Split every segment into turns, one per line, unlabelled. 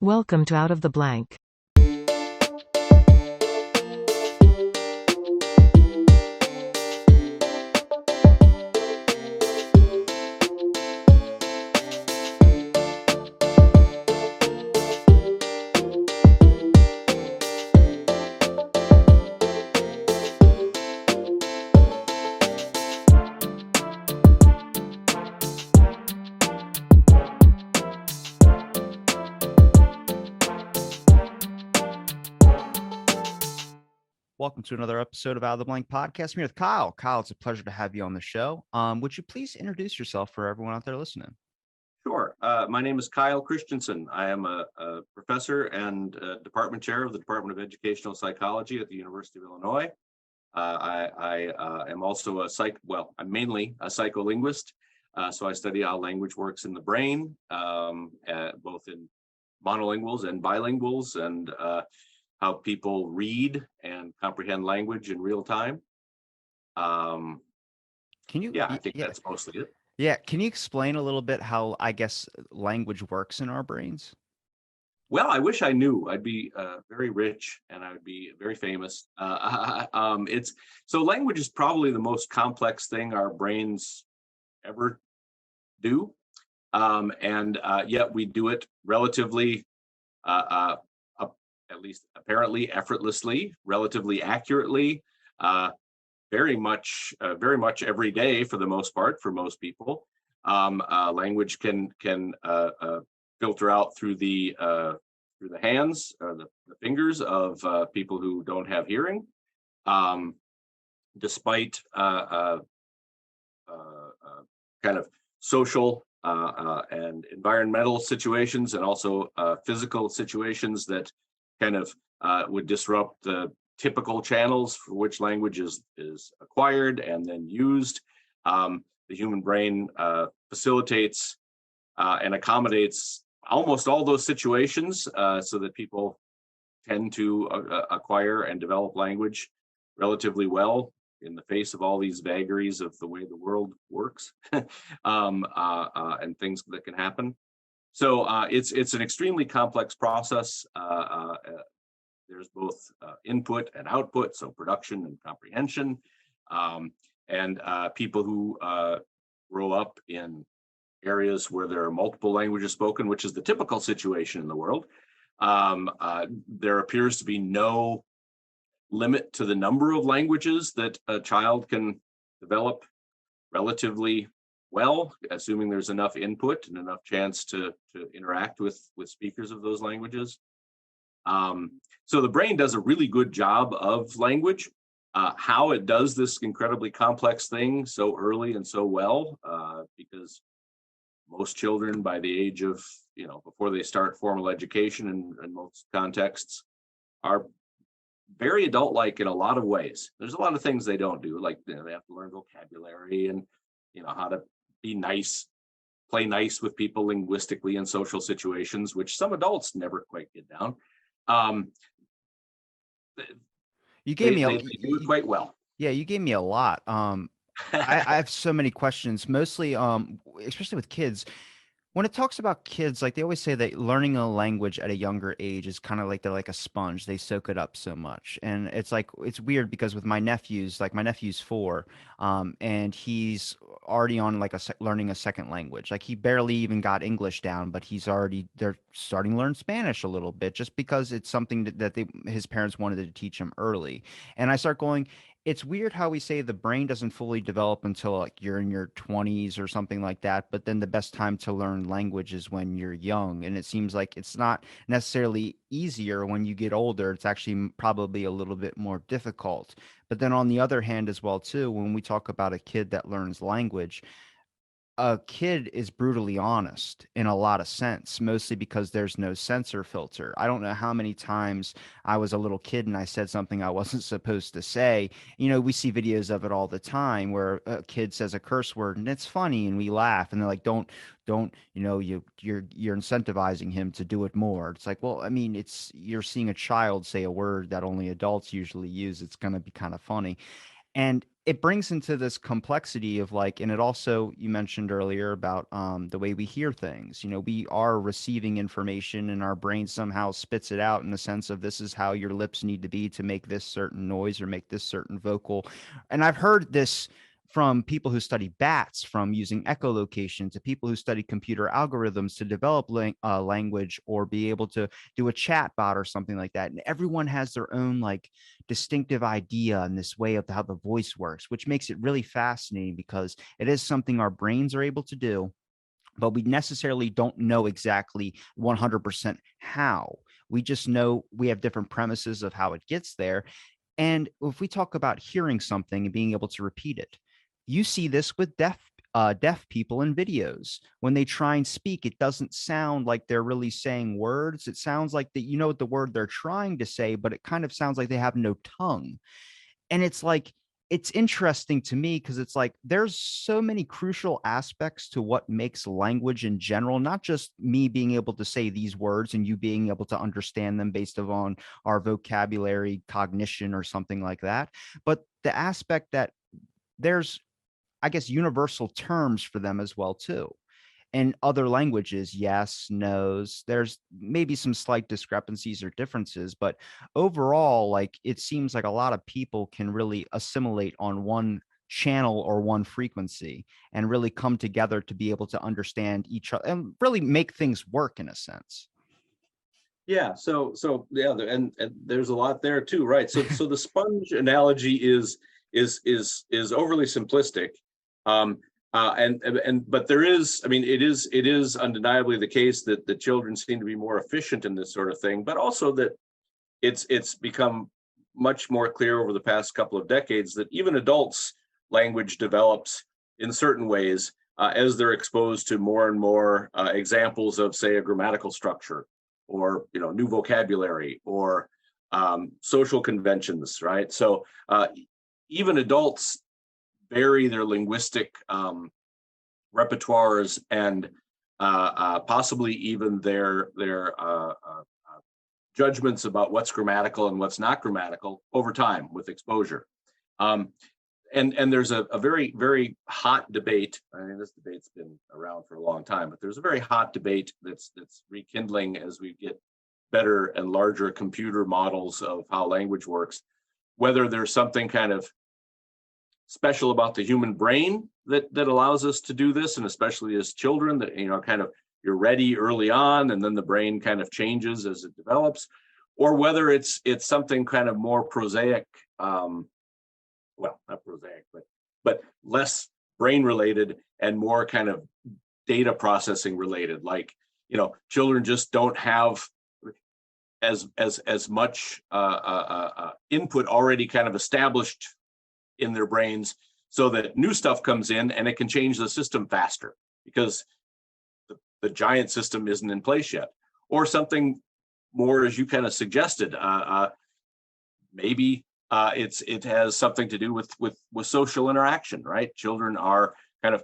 Welcome to Out of the Blank.
Welcome to another episode of Out of the Blank podcast. I'm here with Kyle. Kyle, it's a pleasure to have you on the show. Would you please introduce yourself for everyone out there listening?
Sure. My name is Kiel Christianson. I am a professor and department chair of the Department of Educational Psychology at the University of Illinois. I am also I'm mainly a psycholinguist. So I study how language works in the brain, both in monolinguals and bilinguals, and how people read and comprehend language in real time.
I
think that's mostly it.
Yeah. Can you explain a little bit how, I guess, language works in our brains?
Well, I wish I knew. I'd be very rich and I would be very famous. So language is probably the most complex thing our brains ever do. Yet we do it relatively, at least apparently effortlessly, relatively accurately, very much every day for the most part for most people. Language can filter out through the hands or the fingers of people who don't have hearing, despite kind of social and environmental situations, and also physical situations that kind of would disrupt the typical channels for which language is acquired and then used. The human brain facilitates and accommodates almost all those situations so that people tend to acquire and develop language relatively well in the face of all these vagaries of the way the world works and things that can happen. So it's an extremely complex process. There's both input and output, so production and comprehension. And people who grow up in areas where there are multiple languages spoken, which is the typical situation in the world, there appears to be no limit to the number of languages that a child can develop relatively well, assuming there's enough input and enough chance to interact with speakers of those languages. So the brain does a really good job of language. How it does this incredibly complex thing so early and so well, because most children by the age of, before they start formal education in most contexts, are very adult-like in a lot of ways. There's a lot of things they don't do, like they have to learn vocabulary and how to be nice, play nice with people linguistically in social situations, which some adults never quite get down.
You gave
they do it quite well.
Yeah, you gave me a lot. I have so many questions, mostly, especially with kids. When it talks about kids, like they always say that learning a language at a younger age is kind of like they're like a sponge. They soak it up so much. And it's like, it's weird because with my nephews, like my nephew's 4, and he's already on like learning a second language. Like he barely even got English down, but they're starting to learn Spanish a little bit just because it's something that his parents wanted to teach him early. And I start going, it's weird how we say the brain doesn't fully develop until like you're in your 20s or something like that, but then the best time to learn language is when you're young. And it seems like it's not necessarily easier when you get older. It's actually probably a little bit more difficult. But then on the other hand as well too, when we talk about a kid that learns language, a kid is brutally honest in a lot of sense, mostly because there's no censor filter. I don't know how many times I was a little kid and I said something I wasn't supposed to say. We see videos of it all the time where a kid says a curse word and it's funny and we laugh and they're like, don't, you're incentivizing him to do it more. It's like, well, I mean, you're seeing a child say a word that only adults usually use. It's going to be kind of funny. And it brings into this complexity of like, and it also, you mentioned earlier about the way we hear things. You know, we are receiving information and our brain somehow spits it out in the sense of this is how your lips need to be to make this certain noise or make this certain vocal. And I've heard this from people who study bats, from using echolocation, to people who study computer algorithms to develop language or be able to do a chat bot or something like that. And everyone has their own like distinctive idea in this way of how the voice works, which makes it really fascinating because it is something our brains are able to do, but we necessarily don't know exactly 100% how. We just know we have different premises of how it gets there. And if we talk about hearing something and being able to repeat it, you see this with deaf people in videos. When they try and speak, it doesn't sound like they're really saying words. It sounds like that you know what the word they're trying to say, but it kind of sounds like they have no tongue. And it's like, it's interesting to me because it's like there's so many crucial aspects to what makes language in general, not just me being able to say these words and you being able to understand them based on our vocabulary, cognition, or something like that, but the aspect that there's, I guess, universal terms for them as well too. In other languages, yes, no's, there's maybe some slight discrepancies or differences, but overall, like it seems like a lot of people can really assimilate on one channel or one frequency and really come together to be able to understand each other and really make things work in a sense.
Yeah, yeah, and there's a lot there too, right? So the sponge analogy is overly simplistic, and but there is, I mean, it is undeniably the case that the children seem to be more efficient in this sort of thing, but also that it's become much more clear over the past couple of decades that even adults' language develops in certain ways as they're exposed to more and more examples of, say, a grammatical structure, or new vocabulary, or social conventions, right? So even adults vary their linguistic repertoires, and possibly even their judgments about what's grammatical and what's not grammatical over time with exposure. Um, and there's a very, very hot debate. I mean, this debate's been around for a long time, but there's a very hot debate that's rekindling as we get better and larger computer models of how language works, whether there's something kind of special about the human brain that allows us to do this, and especially as children, that kind of you're ready early on, and then the brain kind of changes as it develops, or whether it's something kind of more prosaic, well, not prosaic, but less brain related and more kind of data processing related. Like, children just don't have as much input already kind of established in their brains, so that new stuff comes in and it can change the system faster because the giant system isn't in place yet. Or something more, as you kind of suggested, maybe it has something to do with social interaction, right? Children are kind of,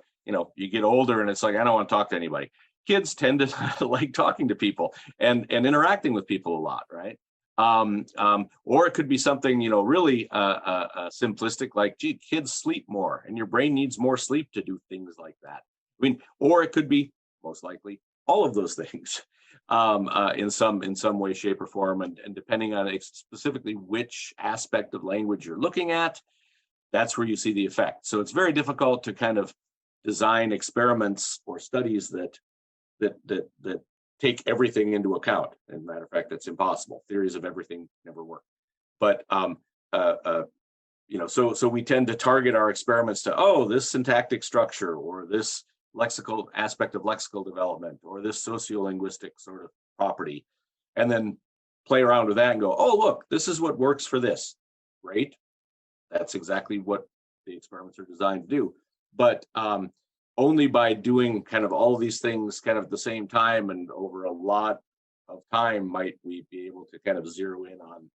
you get older and it's like, I don't want to talk to anybody. Kids tend to like talking to people and interacting with people a lot, right? Or it could be something, really simplistic, like, gee, kids sleep more and your brain needs more sleep to do things like that. I mean, or it could be, most likely, all of those things in some way, shape, or form. And depending on specifically which aspect of language you're looking at, that's where you see the effect. So it's very difficult to kind of design experiments or studies that take everything into account. As a matter of fact, that's impossible. Theories of everything never work. But so we tend to target our experiments to, this syntactic structure, or this lexical aspect of lexical development, or this sociolinguistic sort of property, and then play around with that and go, oh, look, this is what works for this. Great. That's exactly what the experiments are designed to do. But only by doing kind of all of these things kind of at the same time and over a lot of time might we be able to kind of zero in on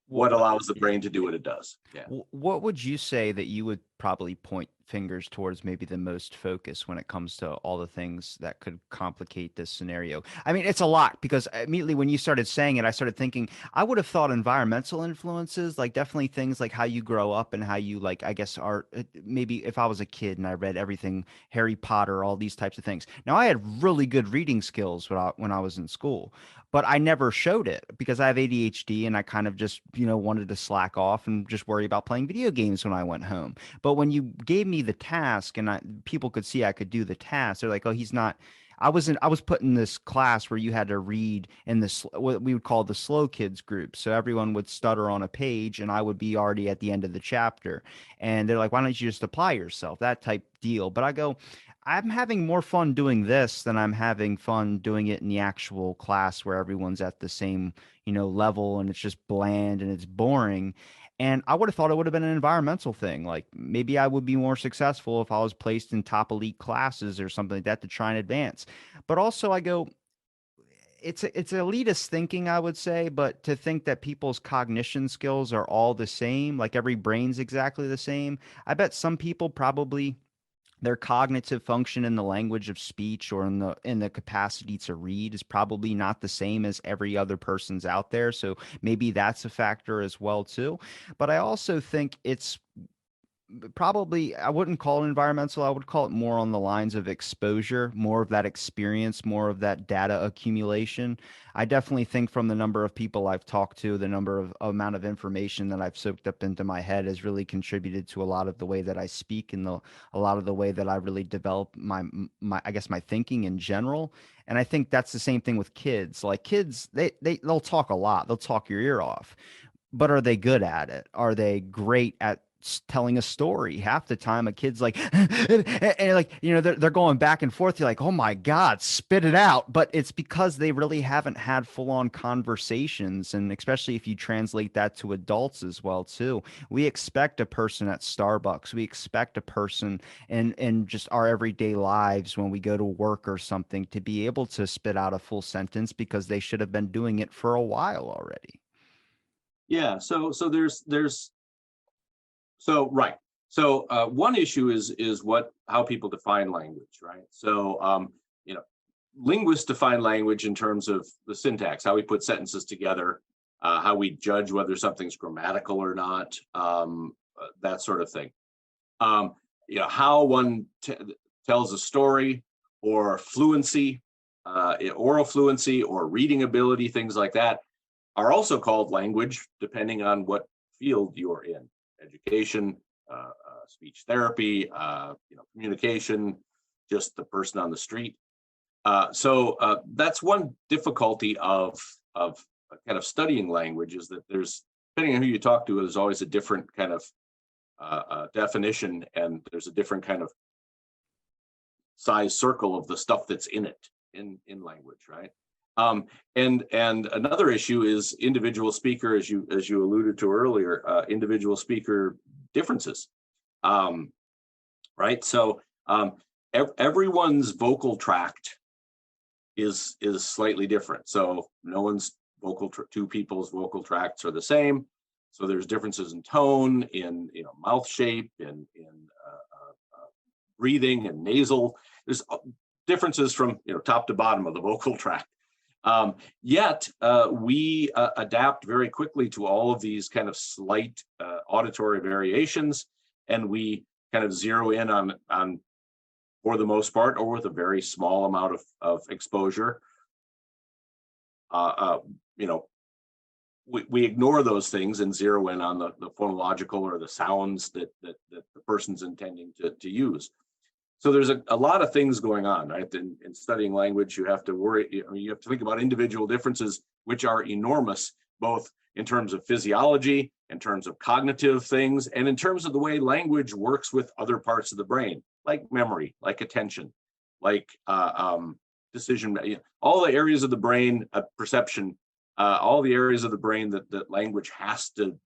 what allows the brain to do what it does. Yeah.
What would you say that you would probably point fingers towards maybe the most focus when it comes to all the things that could complicate this scenario. I mean, it's a lot because immediately when you started saying it, I started thinking I would have thought environmental influences, like definitely things like how you grow up and how you like, I guess, are maybe if I was a kid and I read everything, Harry Potter, all these types of things. Now, I had really good reading skills when I was in school, but I never showed it because I have ADHD and I kind of just, wanted to slack off and just worry about playing video games when I went home. But when you gave me the task and people could see I could do the task, they're like, "Oh, he's not." I was put in this class where you had to read in this what we would call the slow kids group. So everyone would stutter on a page, and I would be already at the end of the chapter. And they're like, "Why don't you just apply yourself?" That type deal. But I go, I'm having more fun doing this than I'm having fun doing it in the actual class where everyone's at the same, level and it's just bland and it's boring. And I would have thought it would have been an environmental thing. Like maybe I would be more successful if I was placed in top elite classes or something like that to try and advance. But also I go, it's elitist thinking, I would say, but to think that people's cognition skills are all the same, like every brain's exactly the same. I bet some people probably their cognitive function in the language of speech or in the capacity to read is probably not the same as every other person's out there, so maybe that's a factor as well too. But I also think it's probably, I wouldn't call it environmental. I would call it more on the lines of exposure, more of that experience, more of that data accumulation. I definitely think from the number of people I've talked to, the number of amount of information that I've soaked up into my head has really contributed to a lot of the way that I speak and a lot of the way that I really develop my I guess my thinking in general. And I think that's the same thing with kids. Like kids, they'll talk a lot. They'll talk your ear off, but are they good at it? Are they great at telling a story? Half the time, a kid's like, and like, they're going back and forth. You're like, oh my God, spit it out. But it's because they really haven't had full on conversations. And especially if you translate that to adults as well, too, we expect a person at Starbucks, we expect a person in just our everyday lives when we go to work or something to be able to spit out a full sentence because they should have been doing it for a while already.
Yeah. Right. So one issue is how people define language, right? So you know, linguists define language in terms of the syntax, how we put sentences together, how we judge whether something's grammatical or not, that sort of thing. How one tells a story, or fluency, oral fluency, or reading ability, things like that, are also called language, depending on what field you're in: education, speech therapy, communication, just the person on the street. So that's one difficulty of kind of studying language, is that there's, depending on who you talk to, there's always a different kind of definition, and there's a different kind of size circle of the stuff that's in it in language, right? And another issue is individual speaker, as you alluded to earlier, individual speaker differences, right? So everyone's vocal tract is slightly different. So no one's two people's vocal tracts are the same. So there's differences in tone, in mouth shape, in breathing and nasal. There's differences from top to bottom of the vocal tract. Yet we adapt very quickly to all of these kind of slight auditory variations, and we kind of zero in on, for the most part, or with a very small amount of exposure, we ignore those things and zero in on the phonological, or the sounds that the person's intending to use. So there's a lot of things going on, right? In studying language, you have to worry, you have to think about individual differences, which are enormous, both in terms of physiology, in terms of cognitive things, and in terms of the way language works with other parts of the brain, like memory, like attention, like decision, all the areas of the brain, perception, all the areas of the brain that language has to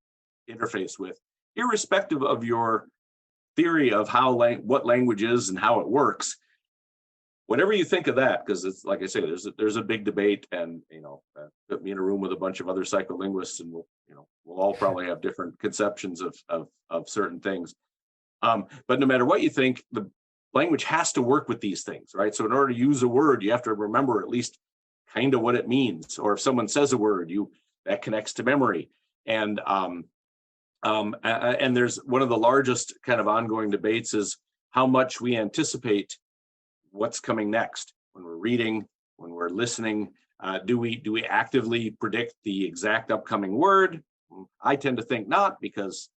interface with, irrespective of your theory of what language is and how it works. Whatever you think of that, because it's like I say, there's a big debate, and put me in a room with a bunch of other psycholinguists, and we'll all probably have different conceptions of certain things. But no matter what you think, the language has to work with these things, right? So in order to use a word, you have to remember at least kind of what it means. Or if someone says a word, that connects to memory. And there's one of the largest kind of ongoing debates is how much we anticipate what's coming next when we're reading, when we're listening. Do we actively predict the exact upcoming word? I tend to think not, because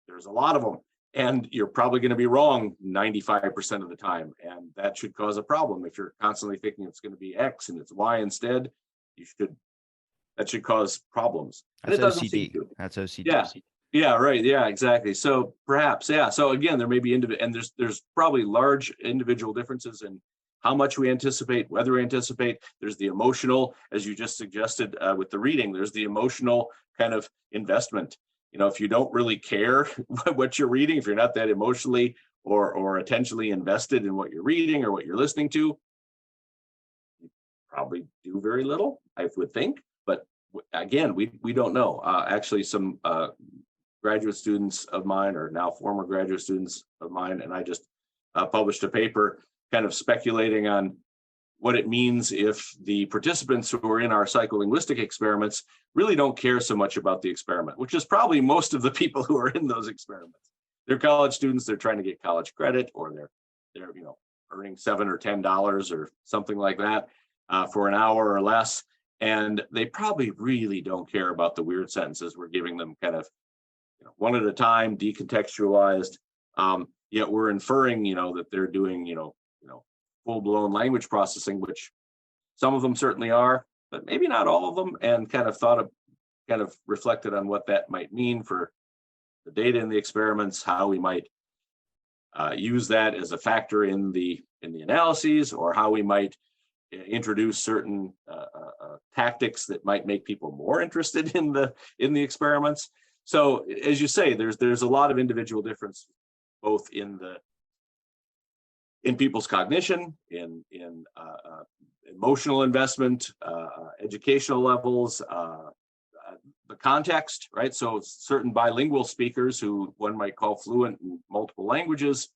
there's a lot of them, and you're probably going to be wrong 95% of the time, and that should cause a problem. If you're constantly thinking it's going to be X and it's Y instead, that should cause problems. And
That's
it doesn't
OCD.
seem to.
That's OCD.
Yeah. Yeah, right. Yeah, exactly. So perhaps, yeah. So again, there may be and there's probably large individual differences in how much we anticipate, whether we anticipate. There's the emotional, as you just suggested with the reading. There's the emotional kind of investment. If you don't really care what you're reading, if you're not that emotionally or attentionally invested in what you're reading or what you're listening to, you probably do very little, I would think. But again, we don't know. Actually, some graduate students of mine, or now former graduate students of mine, and I just published a paper kind of speculating on what it means if the participants who are in our psycholinguistic experiments really don't care so much about the experiment, which is probably most of the people who are in those experiments. They're college students, they're trying to get college credit, or they're earning $7 or $10 or something like that for an hour or less. And they probably really don't care about the weird sentences we're giving them kind of one at a time, decontextualized. Yet we're inferring, that they're doing, full-blown language processing, which some of them certainly are, but maybe not all of them. And kind of reflected on what that might mean for the data in the experiments, how we might use that as a factor in the analyses, or how we might introduce certain tactics that might make people more interested in the experiments. So as you say, there's a lot of individual difference, both in people's cognition, in emotional investment, educational levels, the context, right? So certain bilingual speakers who one might call fluent in multiple languages.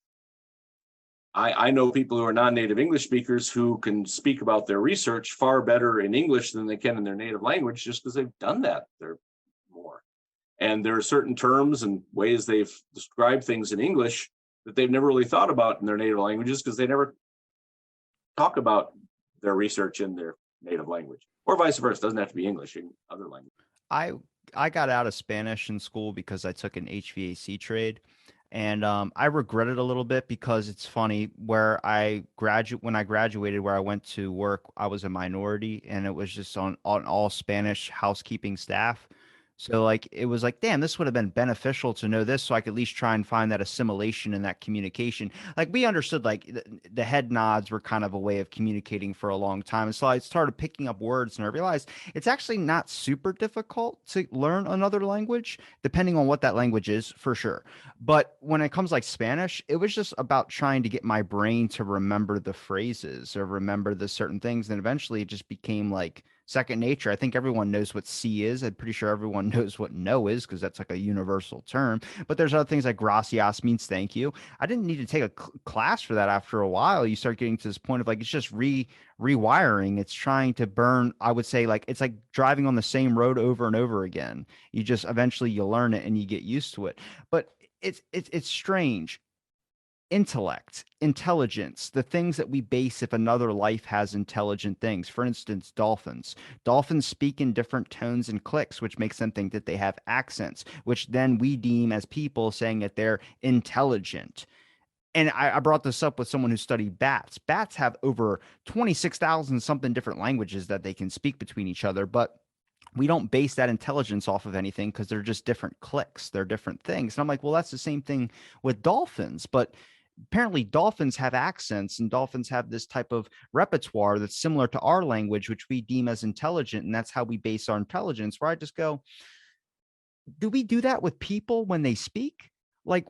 I know people who are non-native English speakers who can speak about their research far better in English than they can in their native language, just because they've done that. They're more. And there are certain terms and ways they've described things in English that they've never really thought about in their native languages, because they never talk about their research in their native language, or vice versa. It doesn't have to be English, in other languages.
I got out of Spanish in school because I took an HVAC trade. And I regret it a little bit, because it's funny, when I graduated, where I went to work, I was a minority, and it was just on all Spanish housekeeping staff. So like it was like, damn, this would have been beneficial to know this, so I could at least try and find that assimilation and that communication. Like we understood, like the head nods were kind of a way of communicating for a long time. And so I started picking up words, and I realized it's actually not super difficult to learn another language, depending on what that language is, for sure. But when it comes like Spanish, it was just about trying to get my brain to remember the phrases or remember the certain things. And eventually it just became like second nature. I think everyone knows what C is. I'm pretty sure everyone knows what no is, because that's like a universal term. But there's other things like gracias means thank you. I didn't need to take a class for that. After a while, you start getting to this point of like, it's just rewiring. It's trying to burn. I would say like it's like driving on the same road over and over again. You just eventually you learn it and you get used to it. But it's strange. Intellect, intelligence, the things that we base if another life has intelligent things. For instance, dolphins. Dolphins speak in different tones and clicks, which makes them think that they have accents, which then we deem as people saying that they're intelligent. And I brought this up with someone who studied bats. Bats have over 26,000 something different languages that they can speak between each other, but we don't base that intelligence off of anything, because they're just different clicks. They're different things. And I'm like, well, that's the same thing with dolphins. But apparently dolphins have accents, and dolphins have this type of repertoire that's similar to our language, which we deem as intelligent. And that's how we base our intelligence, where I just go, do we do that with people when they speak? Like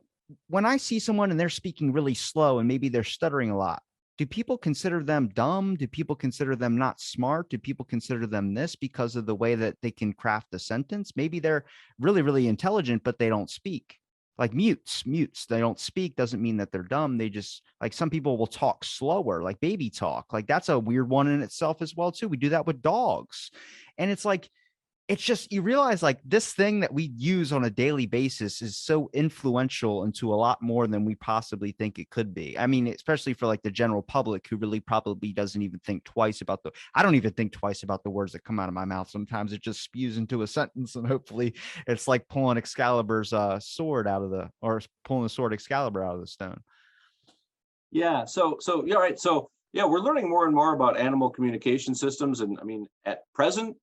when I see someone and they're speaking really slow and maybe they're stuttering a lot, do people consider them dumb? Do people consider them not smart? Do people consider them this because of the way that they can craft a sentence? Maybe they're really, really intelligent, but they don't speak. like mutes. They don't speak doesn't mean that they're dumb. They just, like, some people will talk slower, like baby talk. Like that's a weird one in itself as well too. We do that with dogs. And it's like, it's just, you realize like this thing that we use on a daily basis is so influential into a lot more than we possibly think it could be. I mean, especially for like the general public who really probably doesn't even think twice about I don't even think twice about the words that come out of my mouth. Sometimes it just spews into a sentence, and hopefully it's like pulling Excalibur's sword out of or pulling the sword Excalibur out of the stone.
Yeah. So yeah, right. So yeah, we're learning more and more about animal communication systems. And I mean, at present,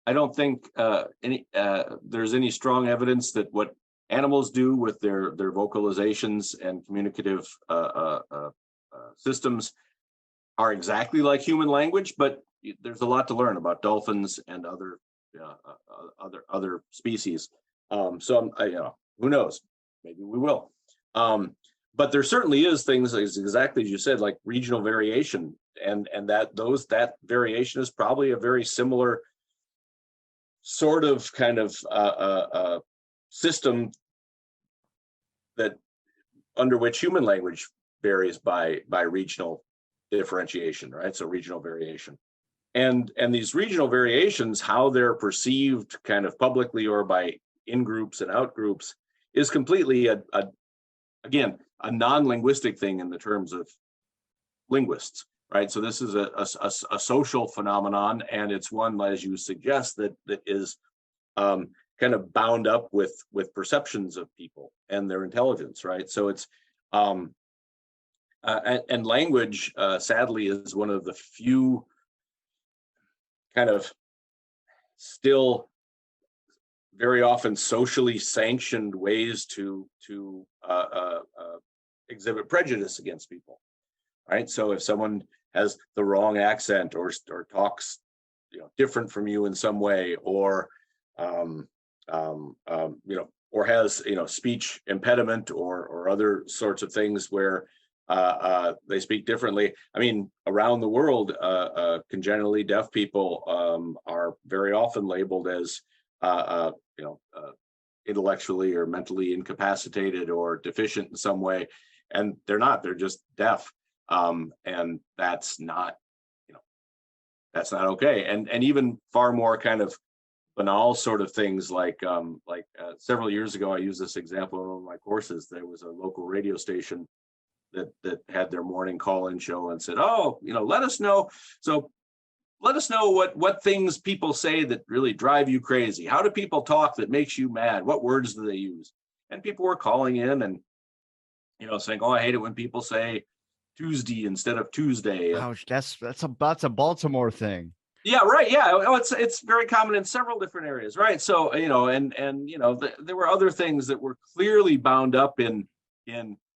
I don't think there's any strong evidence that what animals do with their vocalizations and communicative systems are exactly like human language. But there's a lot to learn about dolphins and other species. So who knows? Maybe we will. But there certainly is things, exactly as you said, like regional variation, and that variation is probably a very similar sort of kind of system that under which human language varies by regional differentiation, right? So regional variation, and these regional variations, how they're perceived kind of publicly or by in groups and out groups, is completely again a non-linguistic thing in the terms of linguists. Right, so this is a social phenomenon, and it's one, as you suggest, that is kind of bound up with perceptions of people and their intelligence. Right, so it's and language, sadly, is one of the few kind of still very often socially sanctioned ways to exhibit prejudice against people. Right, so if someone has the wrong accent or talks, different from you in some way, or or has speech impediment or other sorts of things where they speak differently. I mean, around the world, congenitally deaf people are very often labeled as intellectually or mentally incapacitated or deficient in some way, and they're not. They're just deaf. And that's not okay. And even far more kind of banal sort of things like several years ago, I used this example in one of my courses. There was a local radio station that had their morning call-in show and said, let us know. So let us know what things people say that really drive you crazy. How do people talk that makes you mad? What words do they use? And people were calling in and saying, I hate it when people say Tuesday instead of Tuesday.
Ouch, that's a Baltimore thing.
Yeah, right. Yeah, it's very common in several different areas, right? So there were other things that were clearly bound up in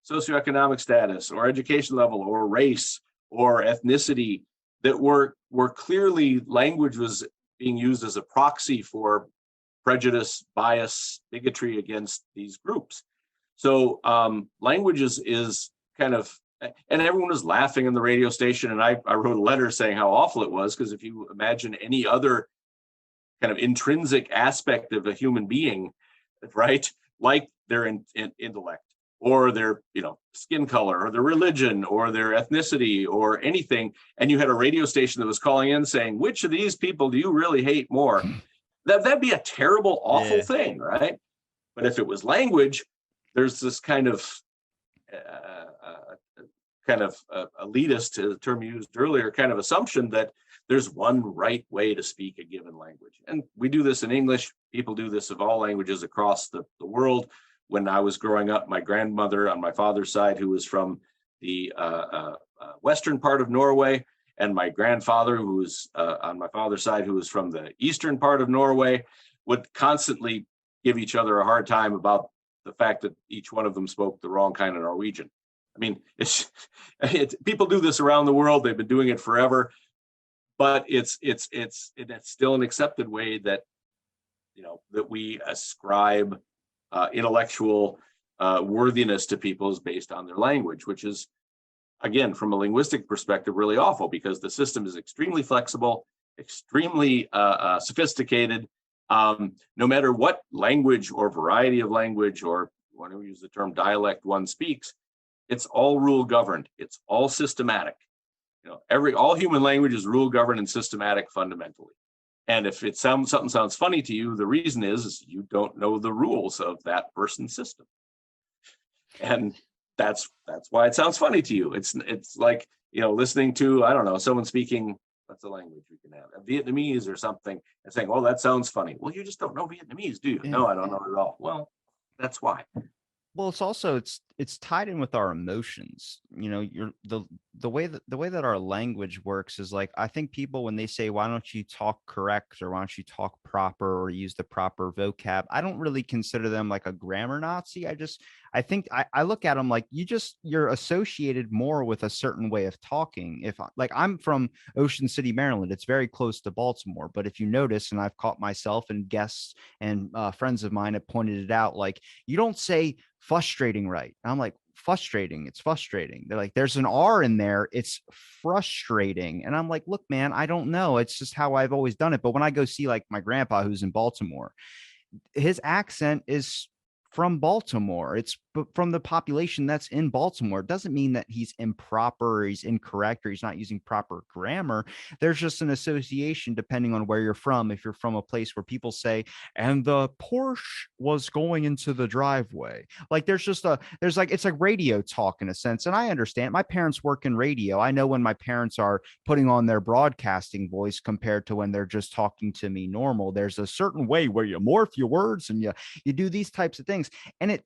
socioeconomic status or education level or race or ethnicity that were clearly, language was being used as a proxy for prejudice, bias, bigotry against these groups. So language is kind of, and everyone was laughing in the radio station. And I wrote a letter saying how awful it was, because if you imagine any other kind of intrinsic aspect of a human being, right, like their intellect or their skin color or their religion or their ethnicity or anything, and you had a radio station that was calling in saying, which of these people do you really hate more? That'd be a terrible, awful thing, right? But if it was language, there's this kind of elitist, the term you used earlier, kind of assumption that there's one right way to speak a given language. And we do this in English. People do this of all languages across the world. When I was growing up, my grandmother on my father's side, who was from the western part of Norway, and my grandfather, who was on my father's side, who was from the eastern part of Norway, would constantly give each other a hard time about the fact that each one of them spoke the wrong kind of Norwegian. I mean, people do this around the world. They've been doing it forever, but it's still an accepted way that that we ascribe intellectual worthiness to people is based on their language, which is, again, from a linguistic perspective, really awful, because the system is extremely flexible, extremely sophisticated. No matter what language or variety of language or want to use the term dialect one speaks, it's all rule governed. It's all systematic. All human language is rule governed and systematic fundamentally. And if something sounds funny to you, the reason is you don't know the rules of that person's system. And that's why it sounds funny to you. It's like, listening to, I don't know, someone speaking, what's the language we can have? Vietnamese or something, and saying, "Oh, that sounds funny." Well, you just don't know Vietnamese, do you?
Yeah.
No, I don't know it at all. Well, that's why.
Well, it's also it's tied in with our emotions. You're the way that our language works is like, I think people, when they say, why don't you talk correct, or why don't you talk proper, or use the proper vocab, I don't really consider them like a grammar Nazi. I think I look at them like, you're associated more with a certain way of talking. Like, I'm from Ocean City, Maryland. It's very close to Baltimore. But if you notice, and I've caught myself and guests and friends of mine have pointed it out, like, you don't say frustrating right. And I'm like, frustrating, it's frustrating. They're like, there's an R in there, it's frustrating. And I'm like, look, man, I don't know, it's just how I've always done it. But when I go see like my grandpa who's in Baltimore, his accent is from Baltimore. It's from the population that's in Baltimore. It doesn't mean that he's improper or he's incorrect or he's not using proper grammar. There's just an association depending on where you're from. If you're from a place where people say, and the Porsche was going into the driveway, like it's like radio talk in a sense. And I understand, my parents work in radio. I know when my parents are putting on their broadcasting voice compared to when they're just talking to me normal. There's a certain way where you morph your words and you do these types of things. And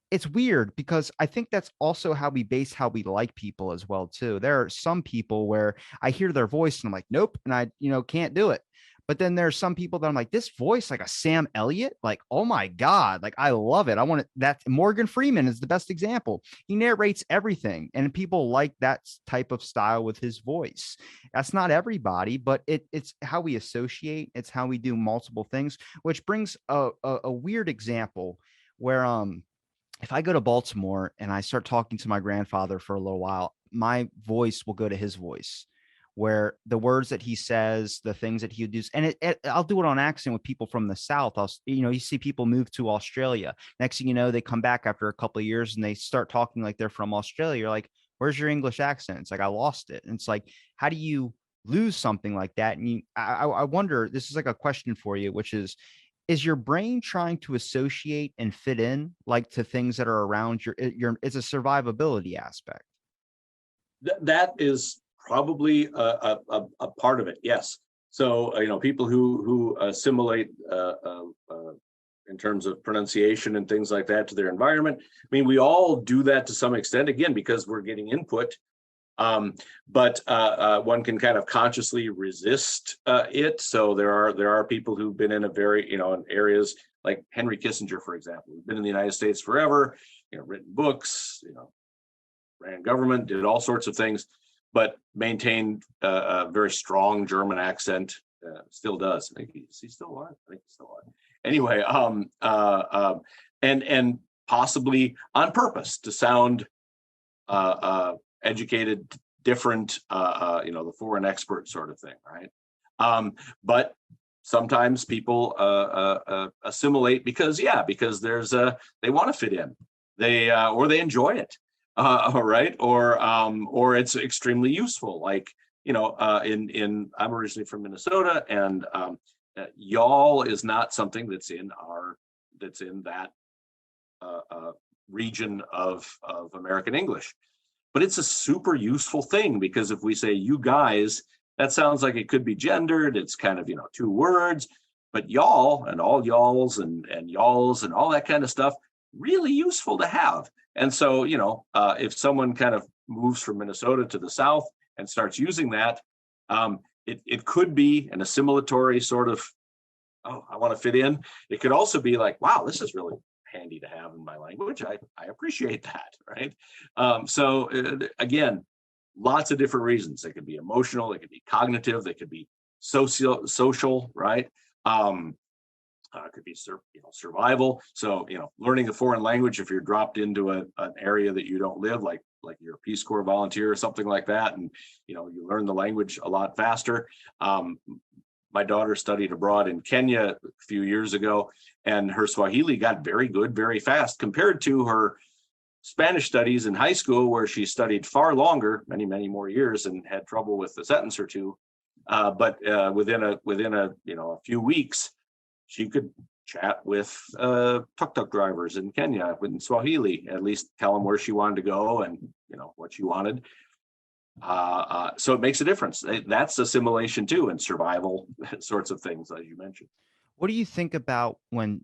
it's weird because I think that's also how we base how we like people as well too. There are some people where I hear their voice and I'm like, nope, and I can't do it. But then there's some people that I'm like, this voice, like a Sam Elliott, like, oh my God, like, I love it. I want it. That Morgan Freeman is the best example. He narrates everything and people like that type of style with his voice. That's not everybody, but it's how we associate. It's how we do multiple things, which brings a weird example where, if I go to Baltimore and I start talking to my grandfather for a little while, my voice will go to his voice, where the words that he says, the things that he would do, and I'll do it on accident with people from the South. You see people move to Australia. Next thing you know, they come back after a couple of years and they start talking like they're from Australia. You're like, where's your English accent? It's like, I lost it. And it's like, how do you lose something like that? And I wonder, this is like a question for you, which is your brain trying to associate and fit in, like, to things that are around it's a survivability aspect?
That is probably a part of it, yes. So people who assimilate in terms of pronunciation and things like that to their environment. I mean, we all do that to some extent, again, because we're getting input. But one can kind of consciously resist it. So there are people who've been in a very, in areas like Henry Kissinger, for example, who've been in the United States forever, written books, ran government, did all sorts of things, but maintained a very strong German accent. Still does. I think he's still alive. I think he's still alive. Anyway, and possibly on purpose to sound educated, different, the foreign expert sort of thing, right? But sometimes people assimilate because they want to fit in, or they enjoy it, right? Or it's extremely useful. Like I'm originally from Minnesota, and y'all is not something that's in that region of American English. But it's a super useful thing, because if we say you guys, that sounds like it could be gendered. It's kind of, two words, but y'all and all y'alls and y'alls and all that kind of stuff, really useful to have. And so, if someone kind of moves from Minnesota to the South and starts using that, it could be an assimilatory sort of, oh, I want to fit in. It could also be like, wow, this is really handy to have in my language. I appreciate that, right? So again, lots of different reasons. They could be emotional, they could be cognitive, they could be social, right? It could be survival. So learning a foreign language, if you're dropped into an area that you don't live, like you're a Peace Corps volunteer or something like that, and you learn the language a lot faster. my daughter studied abroad in Kenya a few years ago, and her Swahili got very good very fast compared to her Spanish studies in high school, where she studied far longer, many, many more years, and had trouble with a sentence or two. But within a few weeks, she could chat with tuk-tuk drivers in Kenya in Swahili, at least tell them where she wanted to go and what she wanted. So it makes a difference. That's assimilation too, and survival sorts of things, as you mentioned.
What do you think about when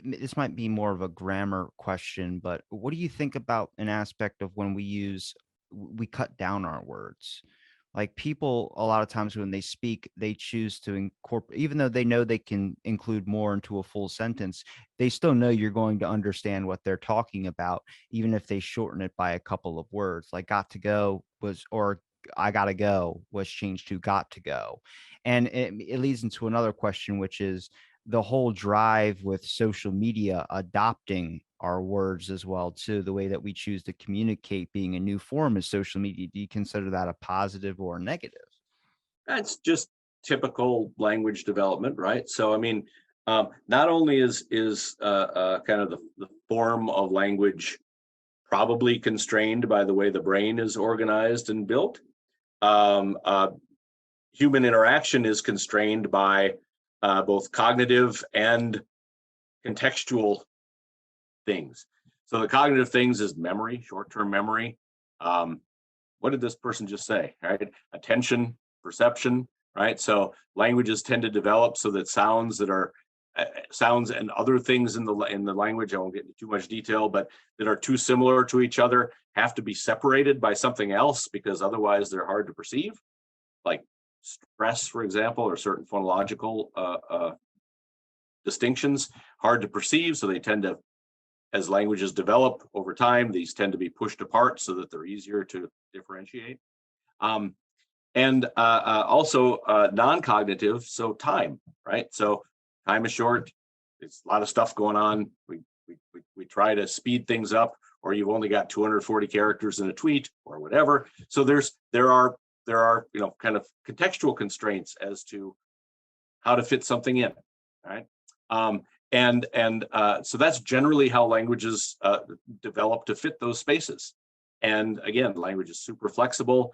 this might be more of a grammar question, but what do you think about an aspect of when we cut down our words? Like people, a lot of times when they speak, they choose to incorporate, even though they know they can include more into a full sentence, they still know you're going to understand what they're talking about, even if they shorten it by a couple of words. Like got to go or I gotta go was changed to got to go. And it leads into another question, which is the whole drive with social media adopting our words as well too, the way that we choose to communicate being a new form of social media. Do you consider that a positive or a negative?
That's just typical language development, right? So, I mean, not only is kind of the form of language probably constrained by the way the brain is organized and built, human interaction is constrained by both cognitive and contextual things. So the cognitive things is memory, short-term memory. What did this person just say? Right? Attention, perception, right? So languages tend to develop so that sounds and other things in the language, I won't get into too much detail, but that are too similar to each other have to be separated by something else, because otherwise they're hard to perceive. Like stress, for example, or certain phonological distinctions, hard to perceive. So they tend to, as languages develop over time, these tend to be pushed apart so that they're easier to differentiate. And also non-cognitive, so time, right? So time is short. There's a lot of stuff going on. We try to speed things up, or you've only got 240 characters in a tweet or whatever. So there are kind of contextual constraints as to how to fit something in, right? So that's generally how languages develop to fit those spaces. And again, language is super flexible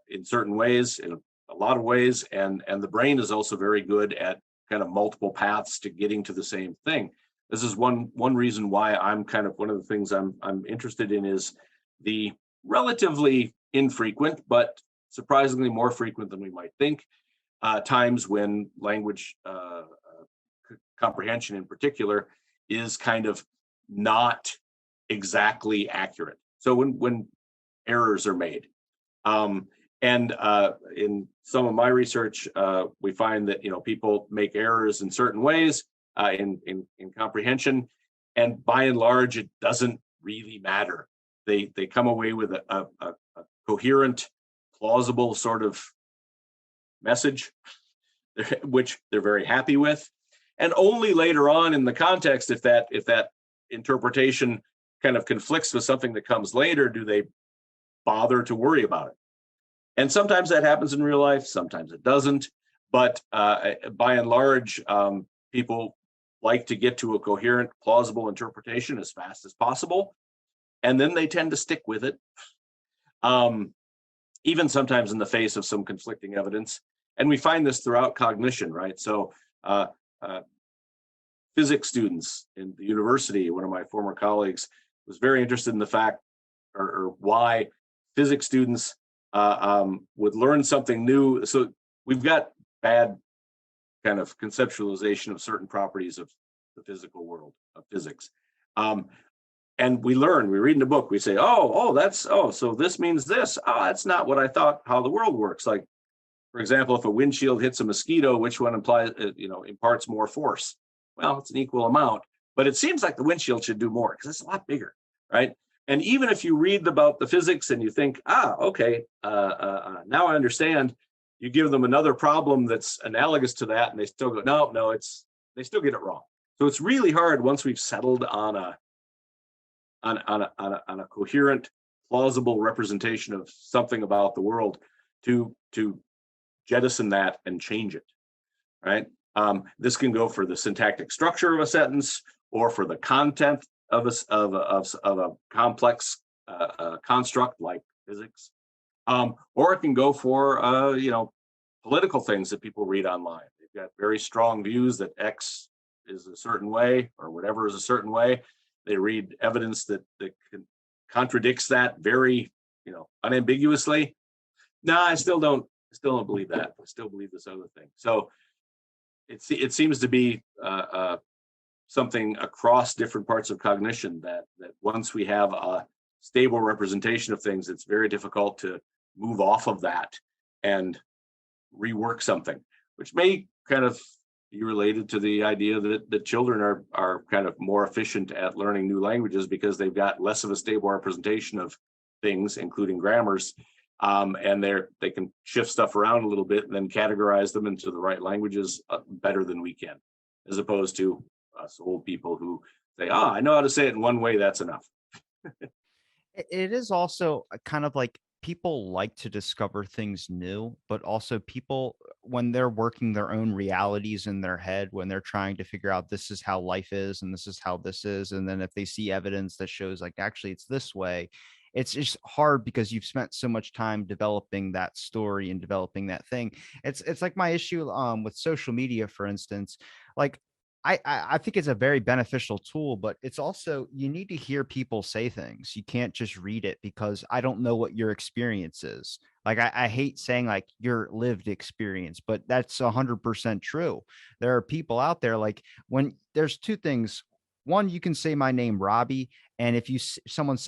in certain ways, in a lot of ways, and the brain is also very good at kind of multiple paths to getting to the same thing. This is one reason why I'm kind of, one of the things I'm interested in is the relatively infrequent, but surprisingly more frequent than we might think, times when language comprehension in particular is kind of not exactly accurate. So when errors are made, and in some of my research, we find that people make errors in certain ways in comprehension, and by and large, it doesn't really matter. They come away with a coherent, plausible sort of message, which they're very happy with. And only later on in the context, if that interpretation kind of conflicts with something that comes later, do they bother to worry about it. And sometimes that happens in real life, sometimes it doesn't. But by and large, people like to get to a coherent, plausible interpretation as fast as possible. And then they tend to stick with it, even sometimes in the face of some conflicting evidence. And we find this throughout cognition, right? So physics students in the university, one of my former colleagues was very interested in the fact or why physics students would learn something new. So we've got bad kind of conceptualization of certain properties of the physical world of physics. And we read in a book, we say, so this means this. That's not what I thought, how the world works. Like, for example, if a windshield hits a mosquito, which one imparts more force? Well, it's an equal amount, but it seems like the windshield should do more because it's a lot bigger, right? And even if you read about the physics and you think, okay, now I understand, you give them another problem that's analogous to that, and they still go, no, they still get it wrong. So it's really hard once we've settled on a coherent, plausible representation of something about the world to jettison that and change it. right? This can go for the syntactic structure of a sentence, or for the content of a complex construct like physics, or it can go for political things that people read online. They've got very strong views that X is a certain way, or whatever is a certain way. They read evidence that contradicts that very unambiguously. No, I still don't believe that. I still believe this other thing. So it seems to be something across different parts of cognition that once we have a stable representation of things, it's very difficult to move off of that and rework something, which may kind of be related to the idea that children are kind of more efficient at learning new languages because they've got less of a stable representation of things, including grammars, and they can shift stuff around a little bit and then categorize them into the right languages better than we can, as opposed to us old people who say, I know how to say it in one way, that's enough.
It is also kind of like people like to discover things new, but also people, when they're working their own realities in their head, when they're trying to figure out this is how life is and this is how this is, and then if they see evidence that shows like actually it's this way, it's just hard because you've spent so much time developing that story and developing that thing. It's like my issue with social media, for instance. Like I think it's a very beneficial tool, but it's also, you need to hear people say things. You can't just read it, because I don't know what your experience is. Like I hate saying like your lived experience, but that's 100% true. There are people out there, like when there's two things. One, you can say my name, Robbie, and if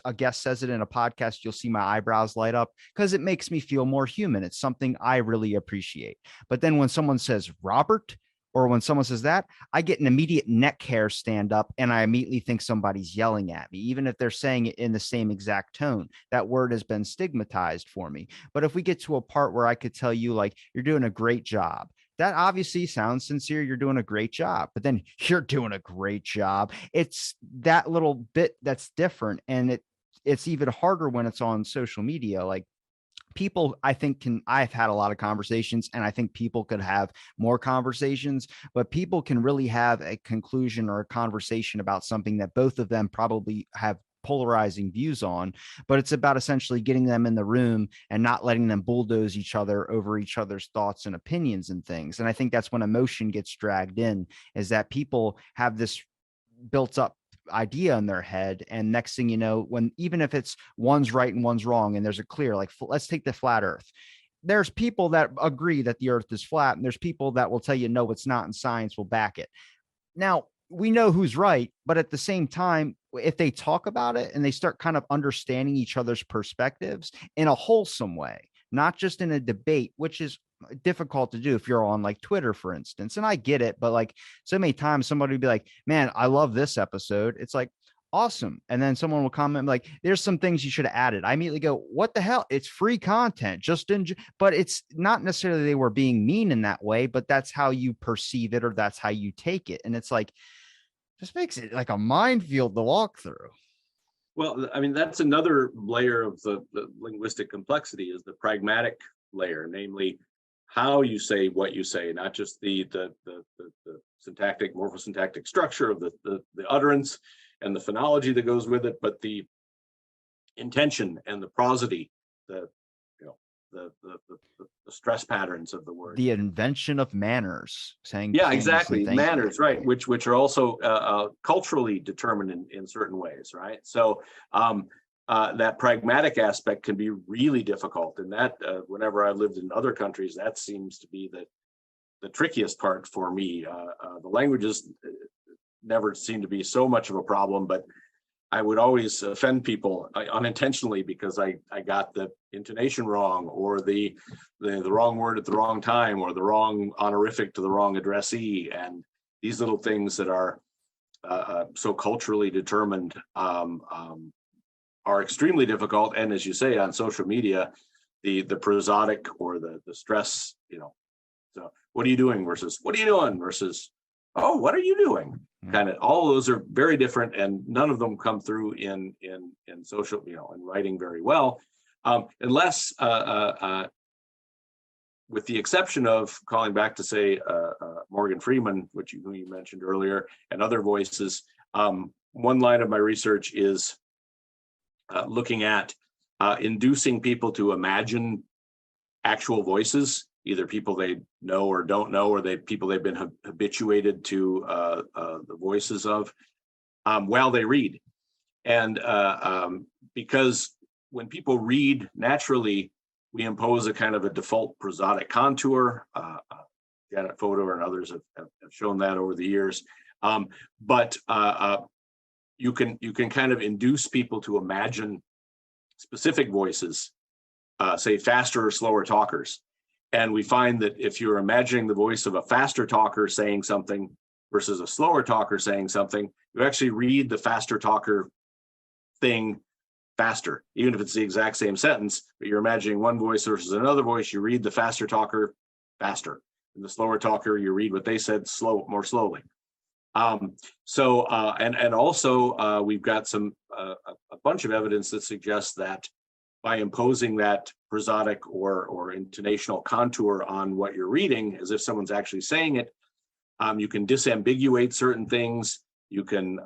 a guest says it in a podcast, you'll see my eyebrows light up because it makes me feel more human. It's something I really appreciate. But then when someone says Robert, or when someone says that, I get an immediate neck hair stand up and I immediately think somebody's yelling at me, even if they're saying it in the same exact tone. That word has been stigmatized for me. But if we get to a part where I could tell you, like, you're doing a great job, that obviously sounds sincere. You're doing a great job, but then you're doing a great job. It's that little bit that's different. And it's even harder when it's on social media. Like, people, I think, I've had a lot of conversations, and I think people could have more conversations, but people can really have a conclusion or a conversation about something that both of them probably have polarizing views on, but it's about essentially getting them in the room and not letting them bulldoze each other over each other's thoughts and opinions and things. And I think that's when emotion gets dragged in, is that people have this built up idea in their head, and next thing you know, when, even if it's one's right and one's wrong, and there's a clear, like, let's take the flat earth. There's people that agree that the earth is flat, and there's people that will tell you no, it's not, and science will back it. Now, we know who's right, but at the same time, if they talk about it and they start kind of understanding each other's perspectives in a wholesome way, not just in a debate, which is difficult to do if you're on like Twitter, for instance. And I get it, but like so many times somebody would be like, man, I love this episode. It's like, awesome. And then someone will comment like, there's some things you should have added. I immediately go, what the hell? It's free content. But it's not necessarily they were being mean in that way, but that's how you perceive it, or that's how you take it. And it's like, just makes it like a minefield to walk through.
Well, I mean, that's another layer of the linguistic complexity, is the pragmatic layer, namely how you say what you say, not just the syntactic, morphosyntactic structure of the utterance and the phonology that goes with it, but the intention and the prosody, the stress patterns of the word,
the invention of manners, saying
exactly, manners, right, which are also culturally determined in certain ways, right? So that pragmatic aspect can be really difficult, and that whenever I've lived in other countries, that seems to be the trickiest part for me. The languages never seem to be so much of a problem, but I would always offend people unintentionally because I got the intonation wrong, or the wrong word at the wrong time, or the wrong honorific to the wrong addressee, and these little things that are so culturally determined are extremely difficult. And as you say, on social media, the prosodic or the stress, so what are you doing versus what are you doing versus, oh, what are you doing? Kind of, all of those are very different, and none of them come through in social, in writing very well, unless, with the exception of calling back to say Morgan Freeman, who you mentioned earlier, and other voices. One line of my research is looking at inducing people to imagine actual voices, either people they know or don't know, or people they've been habituated to the voices of, while they read. And because when people read naturally, we impose a kind of a default prosodic contour. Janet Fodor and others have shown that over the years. But you can kind of induce people to imagine specific voices, say faster or slower talkers. And we find that if you're imagining the voice of a faster talker saying something versus a slower talker saying something, you actually read the faster talker thing faster, even if it's the exact same sentence, but you're imagining one voice versus another voice, you read the faster talker faster. And the slower talker, you read what they said more slowly. And also we've got a bunch of evidence that suggests that by imposing that prosodic or intonational contour on what you're reading, as if someone's actually saying it, you can disambiguate certain things. You can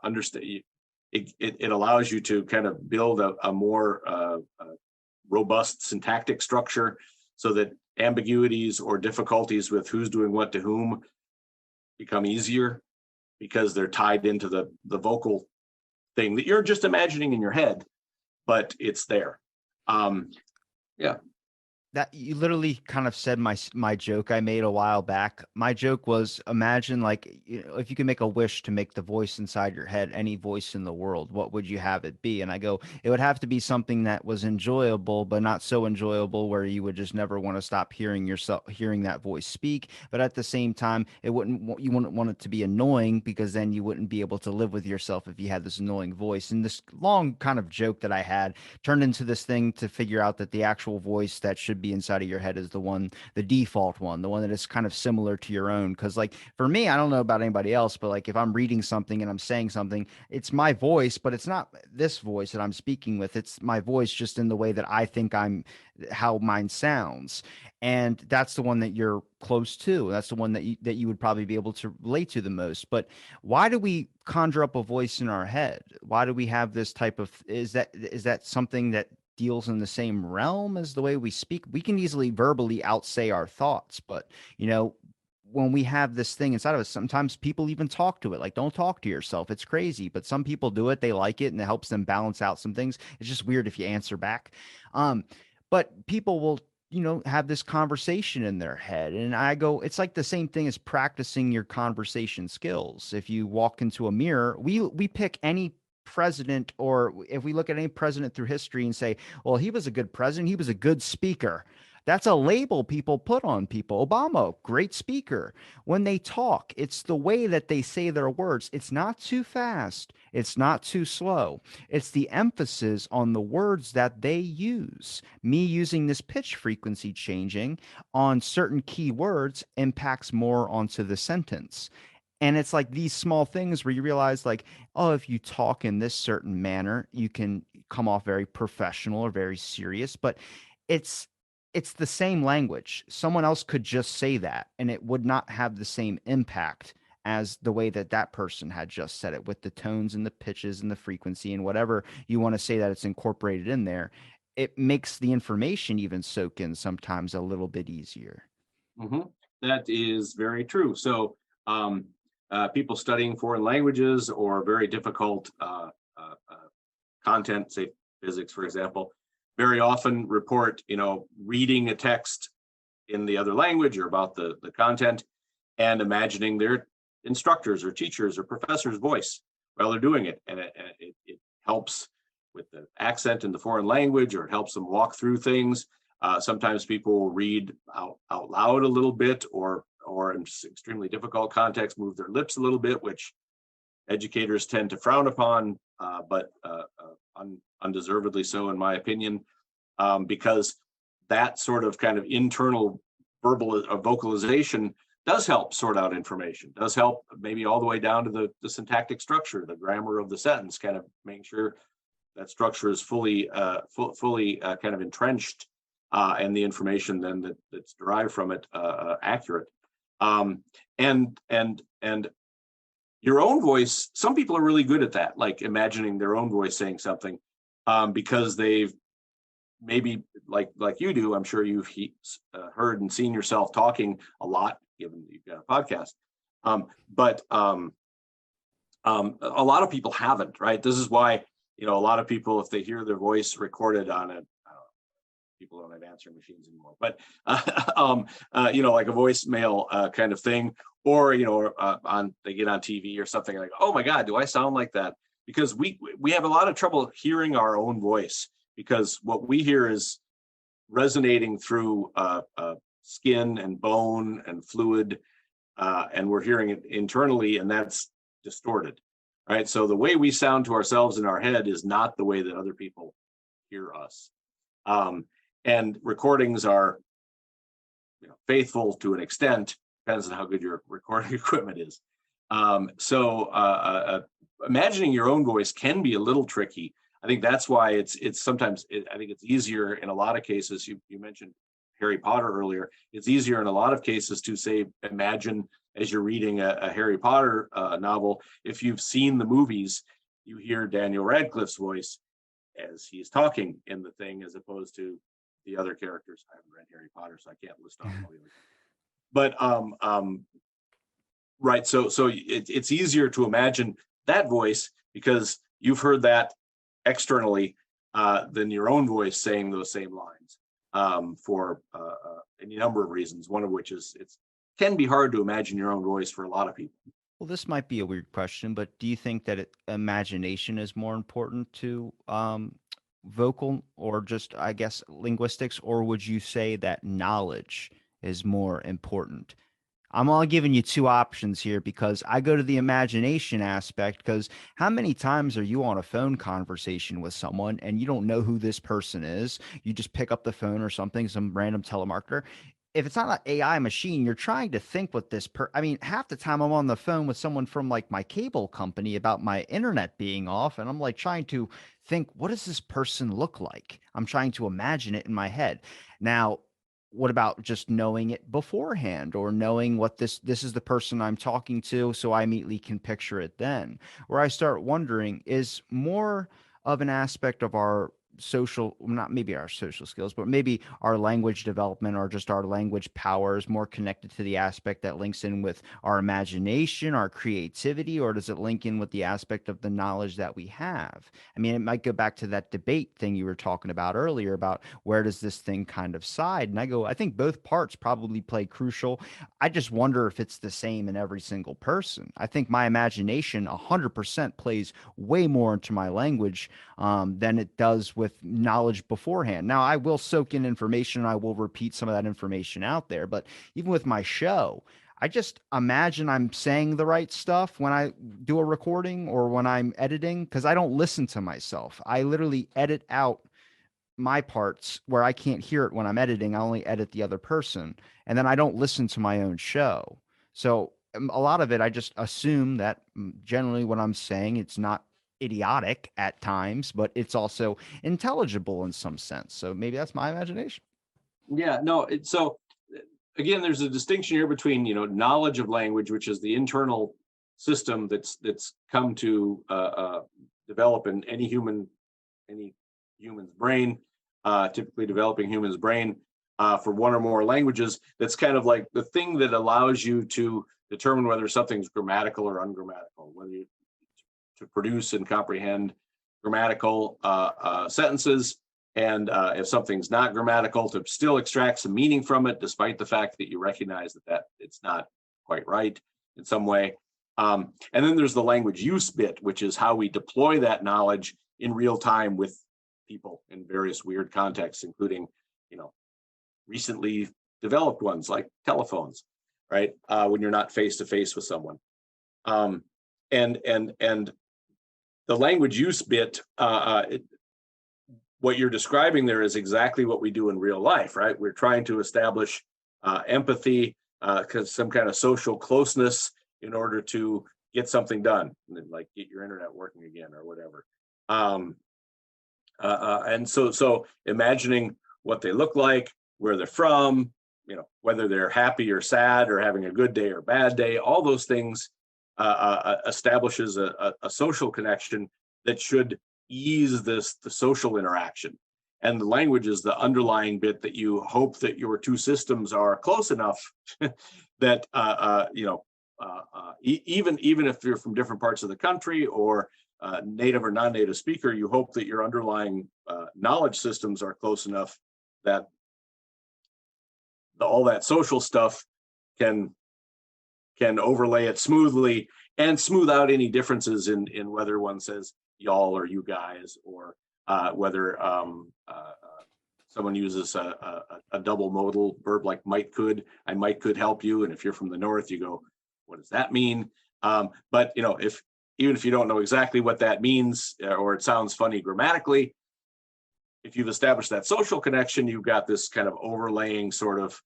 understand. It allows you to kind of build a more robust syntactic structure, so that ambiguities or difficulties with who's doing what to whom become easier, because they're tied into the vocal thing that you're just imagining in your head, but it's there. Yeah.
That you literally kind of said my joke I made a while back. My joke was, imagine if you could make a wish to make the voice inside your head any voice in the world, what would you have it be? And I go, it would have to be something that was enjoyable, but not so enjoyable where you would just never want to stop hearing that voice speak. But at the same time, you wouldn't want it to be annoying, because then you wouldn't be able to live with yourself if you had this annoying voice. And this long kind of joke that I had turned into this thing to figure out that the actual voice that should be inside of your head is the default one, the one that is kind of similar to your own. Because for me, I don't know about anybody else, but if I'm reading something and I'm saying something, it's my voice, but it's not this voice that I'm speaking with. It's my voice just in the way that I think how mine sounds. And that's the one that you're close to. That's the one that you would probably be able to relate to the most. But why do we conjure up a voice in our head? Why do we have this type of, is that something that deals in the same realm as the way we speak? We can easily verbally outsay our thoughts, but when we have this thing inside of us, sometimes people even talk to it. Don't talk to yourself. It's crazy, but some people do it. They like it, and it helps them balance out some things. It's just weird if you answer back. But people will, have this conversation in their head. And I go, it's like the same thing as practicing your conversation skills. If you walk into a mirror, we pick any president, or if we look at any president through history and say, well, he was a good president, he was a good speaker. That's a label people put on people. Obama, great speaker. When they talk, it's the way that they say their words. It's not too fast. It's not too slow. It's the emphasis on the words that they use. Me using this pitch frequency changing on certain key words impacts more onto the sentence. And it's like these small things where you realize oh, if you talk in this certain manner, you can come off very professional or very serious, but it's the same language. Someone else could just say that, and it would not have the same impact as the way that person had just said it, with the tones and the pitches and the frequency and whatever you want to say that it's incorporated in there. It makes the information even soak in sometimes a little bit easier.
Mm-hmm. That is very true. So people studying foreign languages or very difficult content, say physics, for example, very often report, reading a text in the other language or about the content and imagining their instructors or teachers or professors' voice while they're doing it. And it helps with the accent in the foreign language, or it helps them walk through things. Sometimes people will read out loud a little bit, or in extremely difficult contexts, move their lips a little bit, which educators tend to frown upon, but undeservedly so, in my opinion, because that sort of kind of internal vocalization does help sort out information, does help maybe all the way down to the syntactic structure, the grammar of the sentence, kind of making sure that structure is fully kind of entrenched, and the information then that's derived from it accurate. And your own voice, some people are really good at that, like imagining their own voice saying something, because they've maybe like you do. I'm sure you've heard and seen yourself talking a lot, given that you've got a podcast. But a lot of people haven't, right? This is why, a lot of people, if they hear their voice recorded on a, I don't know, people don't have answering machines anymore, but like a voicemail kind of thing, or they get on TV or something, like, oh my God, do I sound like that? Because we have a lot of trouble hearing our own voice, because what we hear is resonating through skin and bone and fluid, and we're hearing it internally, and that's distorted, right? So the way we sound to ourselves in our head is not the way that other people hear us. And recordings are, faithful to an extent, depends on how good your recording equipment is. So imagining your own voice can be a little tricky. I think that's why it's sometimes, I think it's easier in a lot of cases. You mentioned Harry Potter earlier. It's easier in a lot of cases to say, imagine as you're reading a Harry Potter novel. If you've seen the movies, you hear Daniel Radcliffe's voice as he's talking in the thing, as opposed to the other characters. I haven't read Harry Potter, so I can't list off all the other. But right, so it's easier to imagine that voice because you've heard that externally than your own voice saying those same lines, for any number of reasons. One of which is it can be hard to imagine your own voice for a lot of people.
Well, this might be a weird question, but do you think that imagination is more important to vocal, or just, I guess, linguistics, or would you say that knowledge is more important? I'm only giving you two options here because I go to the imagination aspect, because how many times are you on a phone conversation with someone and you don't know who this person is? You just pick up the phone or something, some random telemarketer. If it's not an AI machine, you're trying to think what I mean, half the time I'm on the phone with someone from like my cable company about my internet being off, and I'm like trying to think, what does this person look like? I'm trying to imagine it in my head. Now, what about just knowing it beforehand, or knowing what this is the person I'm talking to, so I immediately can picture it then? Where I start wondering is more of an aspect of our social, not maybe our social skills, but maybe our language development, or just our language power is more connected to the aspect that links in with our imagination, our creativity, or does it link in with the aspect of the knowledge that we have? I mean, it might go back to that debate thing you were talking about earlier about where does this thing kind of side? And I think both parts probably play crucial. I just wonder if it's the same in every single person. I think my imagination 100% plays way more into my language than it does with knowledge beforehand. Now, I will soak in information and I will repeat some of that information out there. But even with my show, I just imagine I'm saying the right stuff when I do a recording or when I'm editing, because I don't listen to myself. I literally edit out my parts where I can't hear it when I'm editing. I only edit the other person, and then I don't listen to my own show. So a lot of it, I just assume that generally what I'm saying, it's not idiotic at times, but it's also intelligible in some sense. So maybe that's my imagination.
Yeah, no. So again, there's a distinction here between knowledge of language, which is the internal system that's come to develop in any human's brain, typically developing human's brain for one or more languages. That's kind of like the thing that allows you to determine whether something's grammatical or ungrammatical, whether you to produce and comprehend grammatical sentences, and if something's not grammatical, to still extract some meaning from it, despite the fact that you recognize that it's not quite right in some way. And then there's the language use bit, which is how we deploy that knowledge in real time with people in various weird contexts, including, recently developed ones like telephones, right? When you're not face to face with someone. And the language use bit, what you're describing there is exactly what we do in real life, right? We're trying to establish empathy, some kind of social closeness in order to get something done, like get your internet working again or whatever. And so imagining what they look like, where they're from, whether they're happy or sad or having a good day or bad day, all those things establishes a social connection that should ease the social interaction. And the language is the underlying bit that you hope that your two systems are close enough that even if you're from different parts of the country or native or non-native speaker, you hope that your underlying knowledge systems are close enough that all that social stuff can overlay it smoothly and smooth out any differences in whether one says y'all or you guys, or whether someone uses a double modal verb like might could. I might could help you, and if you're from the north, you go, what does that mean? But even if you don't know exactly what that means, or it sounds funny grammatically, if you've established that social connection, you've got this kind of overlaying sort of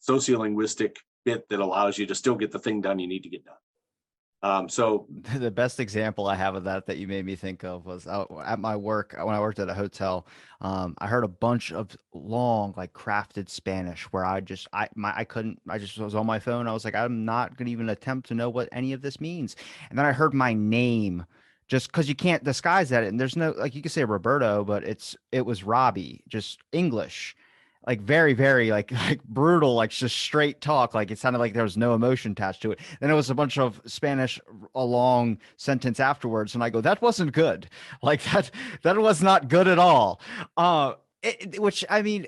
sociolinguistic bit that allows you to still get the thing done you need to get done. So
the best example I have of that you made me think of was out at my work when I worked at a hotel. I heard a bunch of long, like crafted Spanish where I just was on my phone. I was like, I'm not going to even attempt to know what any of this means. And then I heard my name, just because you can't disguise that. And there's no, like, you could say Roberto, but it was Robbie, just English. Like very, very like brutal, like just straight talk. Like it sounded like there was no emotion attached to it. Then it was a bunch of Spanish, a long sentence afterwards, and I go, that wasn't good. Like that was not good at all. Which I mean,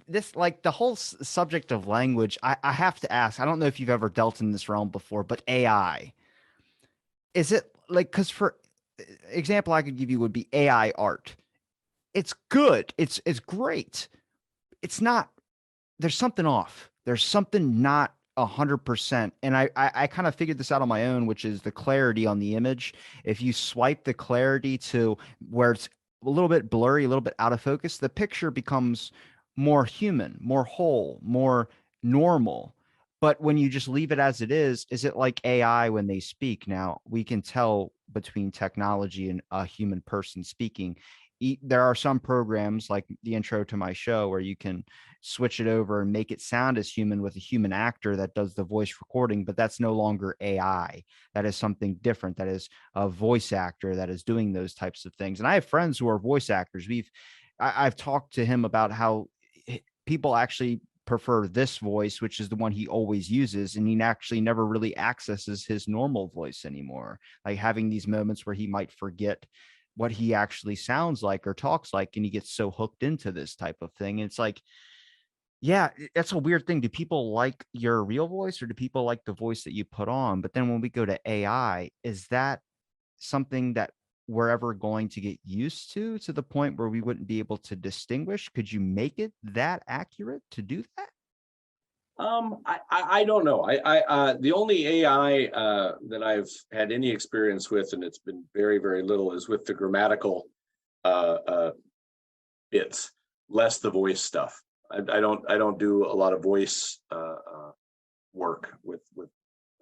this like the whole subject of language. I have to ask. I don't know if you've ever dealt in this realm before, but AI, is it like, because for example I could give you would be AI art. It's good. It's great. It's not, there's something off. There's something not 100%. And I kind of figured this out on my own, which is the clarity on the image. If you swipe the clarity to where it's a little bit blurry, a little bit out of focus, the picture becomes more human, more whole, more normal. But when you just leave it as it is it like AI when they speak? Now we can tell between technology and a human person speaking. There are some programs like the intro to my show where you can switch it over and make it sound as human with a human actor that does the voice recording, but that's no longer AI. That is something different. That is a voice actor that is doing those types of things. And I have friends who are voice actors. I've talked to him about how people actually prefer this voice, which is the one he always uses, and he actually never really accesses his normal voice anymore, like having these moments where he might forget what he actually sounds like or talks like, and he gets so hooked into this type of thing. And it's like, yeah, that's a weird thing. Do people like your real voice, or do people like the voice that you put on? But then when we go to AI, is that something that we're ever going to get used to the point where we wouldn't be able to distinguish? Could you make it that accurate to do that?
I don't know. The only AI that I've had any experience with, and it's been very, very little, is with the grammatical bits, less the voice stuff. I don't do a lot of voice work with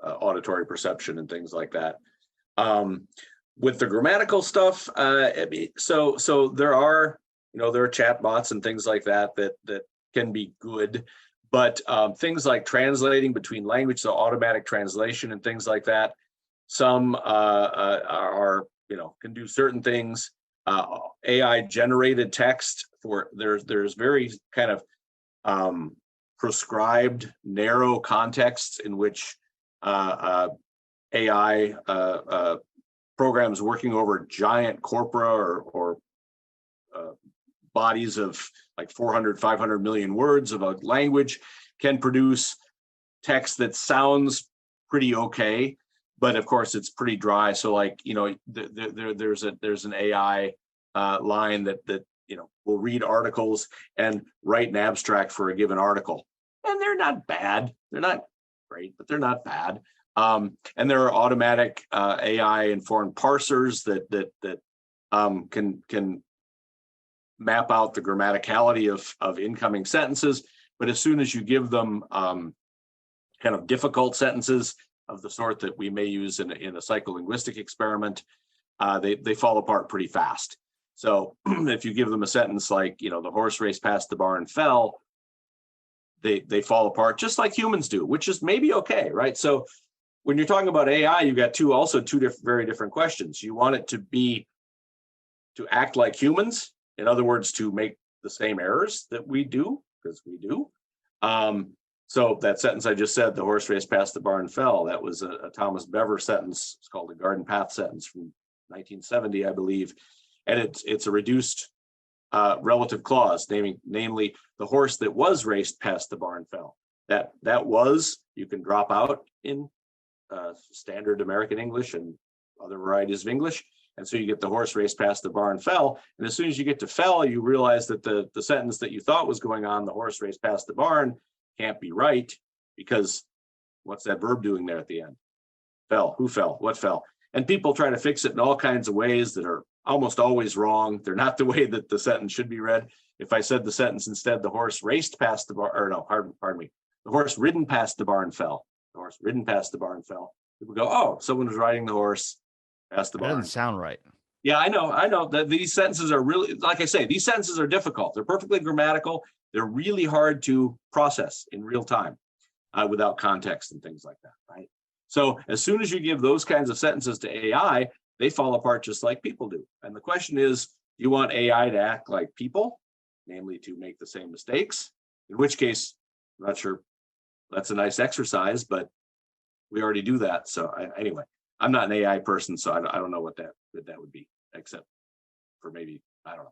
auditory perception and things like that. With the grammatical stuff, so there are chat bots and things like that can be good. But things like translating between language, so automatic translation and things like that, some are can do certain things. AI generated text there's very kind of prescribed narrow contexts in which AI programs working over giant corpora or bodies of like 400, 500 million words of a language can produce text that sounds pretty okay, but of course it's pretty dry. So like, there's an AI line that will read articles and write an abstract for a given article. And they're not bad. They're not great, but they're not bad. And there are automatic AI informed parsers that can map out the grammaticality of incoming sentences. But as soon as you give them kind of difficult sentences of the sort that we may use in a psycholinguistic experiment, they fall apart pretty fast. So if you give them a sentence like, the horse raced past the barn and fell, they fall apart just like humans do, which is maybe okay, right? So when you're talking about AI, you've got two very different questions. You want it to act like humans, in other words, to make the same errors that we do, because we do. So that sentence I just said, the horse raced past the barn fell, that was a Thomas Bever sentence. It's called the Garden Path sentence from 1970, I believe. And it's a reduced relative clause, namely the horse that was raced past the barn fell. That was, you can drop out in standard American English and other varieties of English. And so you get the horse raced past the barn fell. And as soon as you get to fell, you realize that the sentence that you thought was going on, the horse raced past the barn, can't be right, because what's that verb doing there at the end? Fell. Who fell? What fell? And people try to fix it in all kinds of ways that are almost always wrong. They're not the way that the sentence should be read. If I said the sentence instead, the horse raced past the barn, or no, pardon me, the horse ridden past the barn fell. The horse ridden past the barn fell. People go, oh, someone was riding the horse past the barn.
That doesn't sound right.
Yeah, I know that these sentences are really, like I say, these sentences are difficult. They're perfectly grammatical. They're really hard to process in real time without context and things like that, right? So as soon as you give those kinds of sentences to AI, they fall apart just like people do. And the question is, do you want AI to act like people, namely to make the same mistakes? In which case, I'm not sure that's a nice exercise, but we already do that. So anyway, I'm not an AI person, so I don't know what that would be, except for maybe, I don't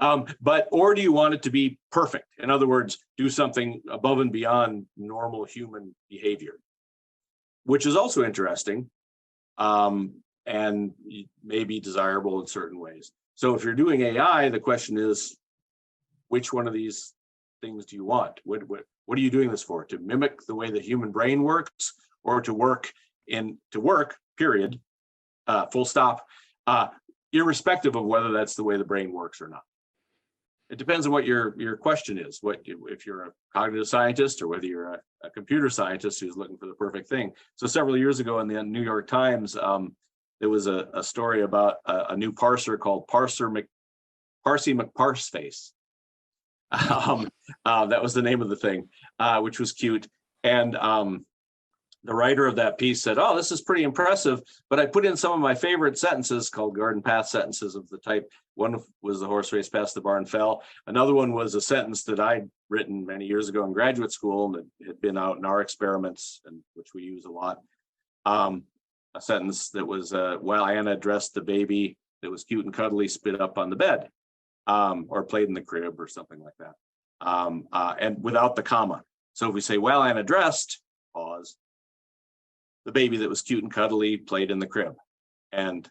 know. But or do you want it to be perfect? In other words, do something above and beyond normal human behavior, which is also interesting and may be desirable in certain ways. So if you're doing AI, the question is, which one of these things do you want? What are you doing this for? To mimic the way the human brain works, or to work period, full stop, irrespective of whether that's the way the brain works or not? It depends on what your question is. If you're a cognitive scientist, or whether you're a computer scientist who's looking for the perfect thing. So several years ago in the New York Times, there was a story about a new parser called Parsy McParseface. That was the name of the thing, which was cute. And the writer of that piece said, oh, this is pretty impressive, but I put in some of my favorite sentences called garden path sentences of the type. One was the horse raced past the barn fell. Another one was a sentence that I'd written many years ago in graduate school, and it had been out in our experiments, and which we use a lot. A sentence that was, while Anna dressed the baby that was cute and cuddly, spit up on the bed, or played in the crib, or something like that, and without the comma. So if we say, while Anna dressed, pause, the baby that was cute and cuddly played in the crib. And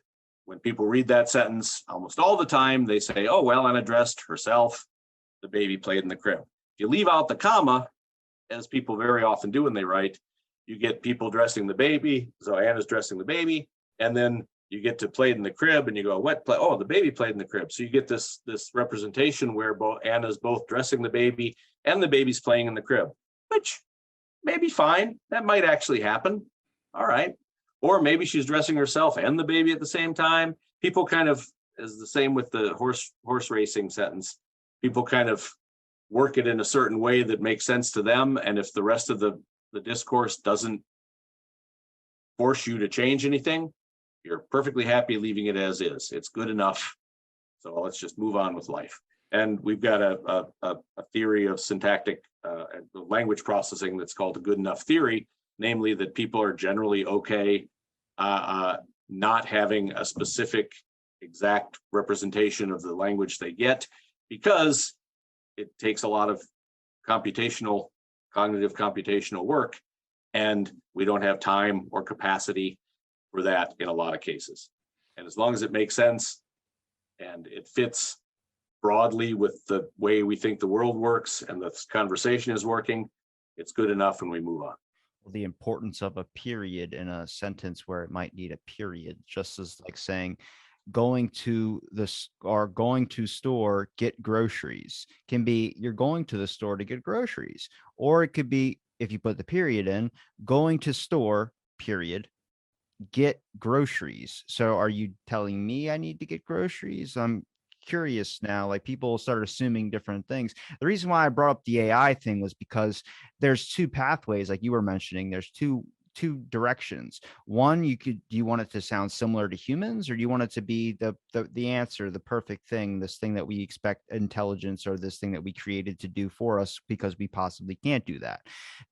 when people read that sentence, almost all the time, they say, oh, well, Anna dressed herself, the baby played in the crib. If you leave out the comma, as people very often do when they write, you get people dressing the baby. So Anna's dressing the baby, and then you get to played in the crib, and you go, what play? Oh, the baby played in the crib. So you get this representation where Anna's both dressing the baby and the baby's playing in the crib, which may be fine. That might actually happen. All right. Or maybe she's dressing herself and the baby at the same time. People kind of, as the same with the horse racing sentence, people kind of work it in a certain way that makes sense to them. And if the rest of the discourse doesn't force you to change anything, you're perfectly happy leaving it as is. It's good enough. So let's just move on with life. And we've got a theory of syntactic language processing that's called the good enough theory, namely that people are generally okay not having a specific exact representation of the language they get, because it takes a lot of cognitive computational work, and we don't have time or capacity for that in a lot of cases. And as long as it makes sense and it fits broadly with the way we think the world works and the conversation is working, it's good enough, and we move on.
The importance of a period in a sentence where it might need a period, just as like saying going to store, get groceries, can be you're going to the store to get groceries. Or it could be, if you put the period in, going to store, period, get groceries. So are you telling me I need to get groceries? I'm curious now. Like people start assuming different things. The reason why I brought up the AI thing was because there's two pathways, like you were mentioning. There's two directions. One, do you want it to sound similar to humans, or do you want it to be the answer, the perfect thing, this thing that we expect intelligence, or this thing that we created to do for us because we possibly can't do that?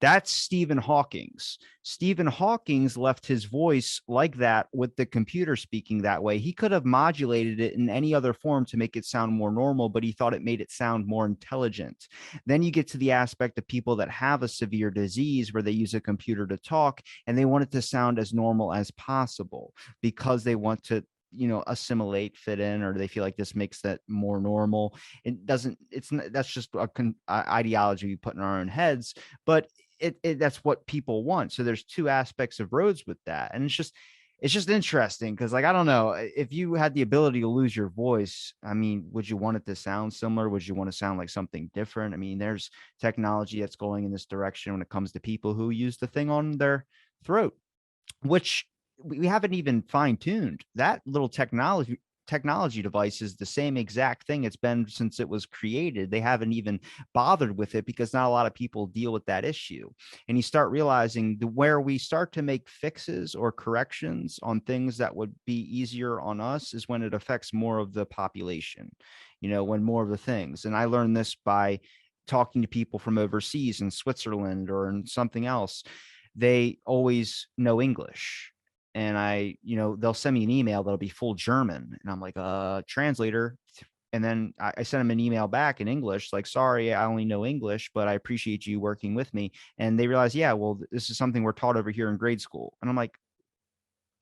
That's Stephen Hawking's. Stephen Hawking's left his voice like that with the computer speaking that way. He could have modulated it in any other form to make it sound more normal, but he thought it made it sound more intelligent. Then you get to the aspect of people that have a severe disease where they use a computer to talk, and they want it to sound as normal as possible because they want to assimilate, fit in, or they feel like this makes that more normal. It doesn't, that's just ideology we put in our own heads, but that's what people want. So there's two aspects of roads with that, and it's just interesting because, like, I don't know, if you had the ability to lose your voice, I mean, would you want it to sound similar? Would you want to sound like something different? I mean, there's technology that's going in this direction when it comes to people who use the thing on their throat, which we haven't even fine-tuned. That little technology device is the same exact thing it's been since it was created. They haven't even bothered with it because not a lot of people deal with that issue. And you start realizing where we start to make fixes or corrections on things that would be easier on us is when it affects more of the population, when more of the things. And I learned this by talking to people from overseas in Switzerland or in something else. They always know English. And they'll send me an email that'll be full German. And I'm like, translator. And then I sent them an email back in English, like, sorry, I only know English, but I appreciate you working with me. And they realize, yeah, well, this is something we're taught over here in grade school. And I'm like,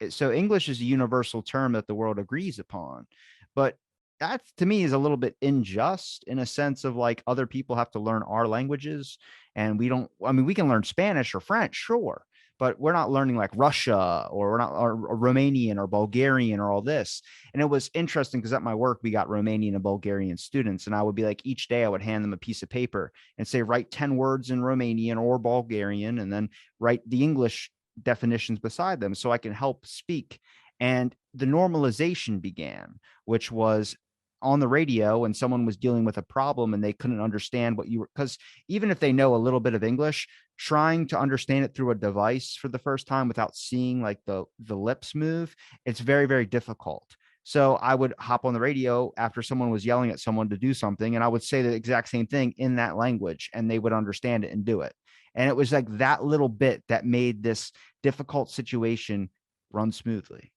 so English is a universal term that the world agrees upon. But that to me is a little bit unjust in a sense of like other people have to learn our languages and we don't. I mean, we can learn Spanish or French, sure, but we're not learning like Russia or we're not or Romanian or Bulgarian or all this. And it was interesting because at my work, we got Romanian and Bulgarian students. And I would be like, each day I would hand them a piece of paper and say, write 10 words in Romanian or Bulgarian, and then write the English definitions beside them so I can help speak. And the normalization began, which was on the radio and someone was dealing with a problem and they couldn't understand what you were, because even if they know a little bit of English, trying to understand it through a device for the first time without seeing like the lips move, it's very, very difficult. So I would hop on the radio after someone was yelling at someone to do something, and I would say the exact same thing in that language, and they would understand it and do it. And it was like that little bit that made this difficult situation run smoothly.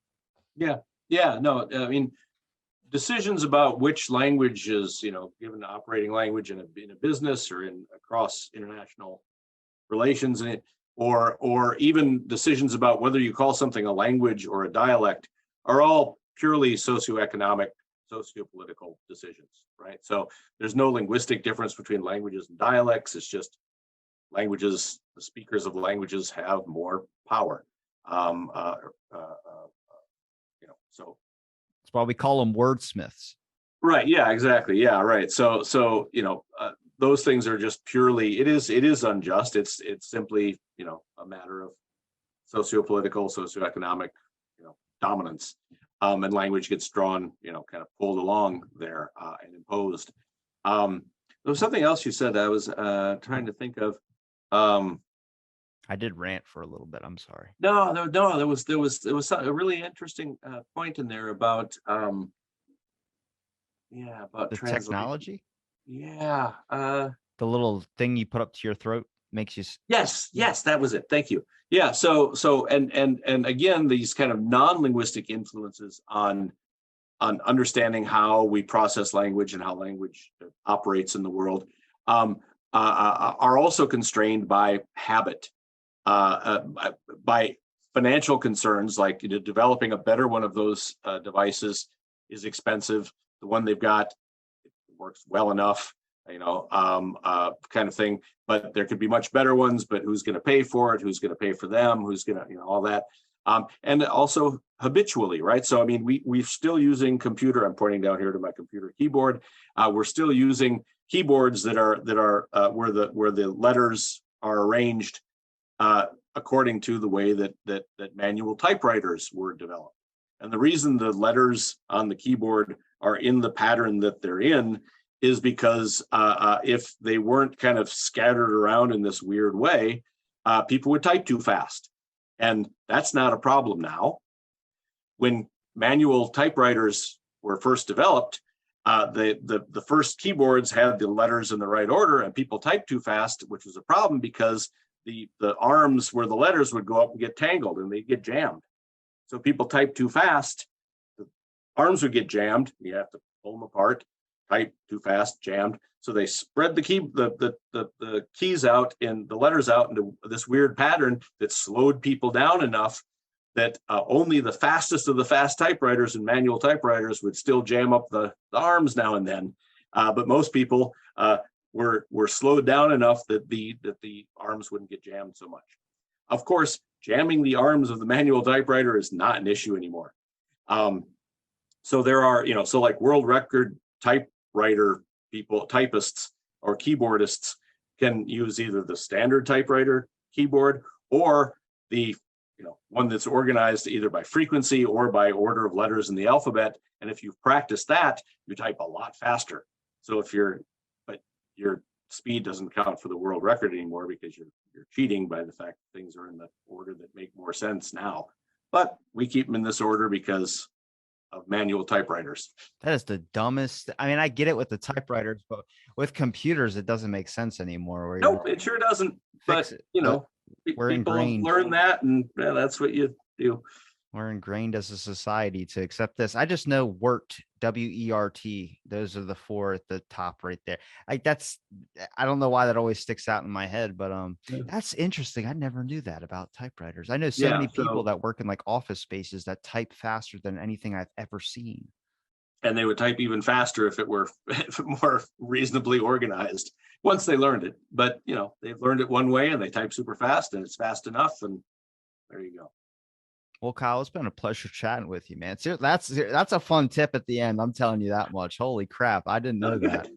Yeah. Yeah. No, I mean, decisions about which language is, given the operating language in a business or across international relations, or even decisions about whether you call something a language or a dialect are all purely socioeconomic, sociopolitical decisions, right? So there's no linguistic difference between languages and dialects. It's just languages, the speakers of languages have more power. So
that's why we call them wordsmiths.
Right. Yeah, exactly. Yeah. Right. So, those things are just purely, it is unjust. It's simply, a matter of sociopolitical, socioeconomic, dominance. And language gets drawn, kind of pulled along there and imposed. There was something else you said I was trying to think of.
I did rant for a little bit. I'm sorry.
No, there was a really interesting point in there about about
the technology.
Yeah.
The little thing you put up to your throat makes you.
Yes, that was it. Thank you. Yeah. So and again, these kind of non-linguistic influences on understanding how we process language and how language operates in the world are also constrained by habit. By financial concerns, like developing a better one of those devices is expensive. The one they've got works well enough, kind of thing. But there could be much better ones. But who's going to pay for it? Who's going to pay for them? Who's going to, all that, and also habitually, right? So I mean, we're still using computer. I'm pointing down here to my computer keyboard. We're still using keyboards that are where the letters are arranged according to the way that manual typewriters were developed. And the reason the letters on the keyboard are in the pattern that they're in is because if they weren't kind of scattered around in this weird way, people would type too fast. And that's not a problem now. When manual typewriters were first developed, the first keyboards had the letters in the right order, and people typed too fast, which was a problem because the arms where the letters would go up and get tangled and they'd get jammed. So people typed too fast, the arms would get jammed. You have to pull them apart, type too fast, jammed. So they spread the keys out and the letters out into this weird pattern that slowed people down enough that only the fastest of the fast typewriters and manual typewriters would still jam up the arms now and then. But most people were slowed down enough that the arms wouldn't get jammed so much. Of course, jamming the arms of the manual typewriter is not an issue anymore. So there are, so like world record typewriter people, typists or keyboardists can use either the standard typewriter keyboard or the one that's organized either by frequency or by order of letters in the alphabet. And if you've practiced that, you type a lot faster. So but your speed doesn't count for the world record anymore because you're cheating by the fact that things are in the order that make more sense now. But we keep them in this order because of manual typewriters.
That is the dumbest. I mean, I get it with the typewriters, but with computers, it doesn't make sense anymore.
Nope, it sure doesn't. But
we're
people
ingrained.
Learn that, and that's what you do.
We're ingrained as a society to accept this. I just know WERT, W-E-R-T. Those are the four at the top right there. I don't know why that always sticks out in my head, but that's interesting. I never knew that about typewriters. I know so many people that work in like office spaces that type faster than anything I've ever seen.
And they would type even faster if it were more reasonably organized once they learned it. But they've learned it one way and they type super fast and it's fast enough, and there you go.
Well, Kyle, it's been a pleasure chatting with you, man. That's a fun tip at the end. I'm telling you that much. Holy crap. I didn't know that.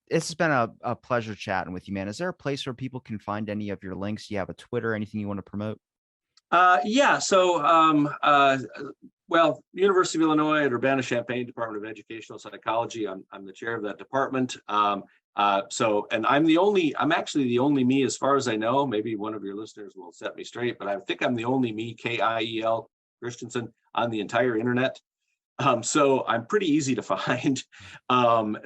It's been a pleasure chatting with you, man. Is there a place where people can find any of your links? You have a Twitter, anything you want to promote?
Yeah. So, University of Illinois at Urbana-Champaign Department of Educational Psychology. I'm the chair of that department. And I'm actually the only me, as far as I know. Maybe one of your listeners will set me straight, but I think I'm the only me, Kiel Christianson, on the entire internet. So I'm pretty easy to find,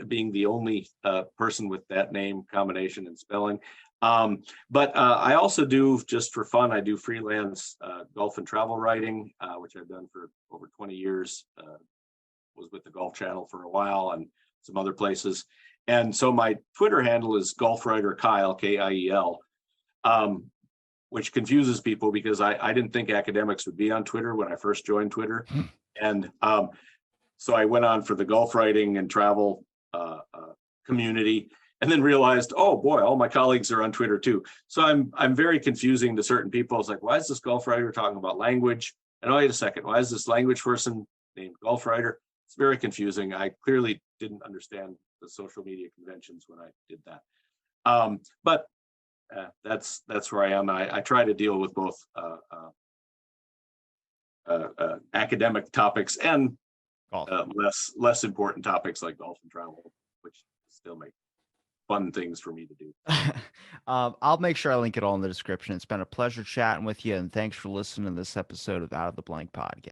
being the only person with that name combination and spelling. But I also do, just for fun, I do freelance golf and travel writing, which I've done for over 20 years. Was with the Golf Channel for a while and some other places. And so my Twitter handle is Golfwriter Kiel, Kiel, which confuses people because I didn't think academics would be on Twitter when I first joined Twitter. And so I went on for the golf writing and travel community, and then realized, oh boy, all my colleagues are on Twitter too. So I'm very confusing to certain people. It's like, why is this golf writer talking about language? And wait a second, why is this language person named golf writer? It's very confusing. I clearly didn't understand the social media conventions when I did that. But that's where I am. I try to deal with both academic topics and less important topics like golf and travel, which still make fun things for me to do.
I'll make sure I link it all in the description. It's been a pleasure chatting with you, and thanks for listening to this episode of Out of the Blank Podcast.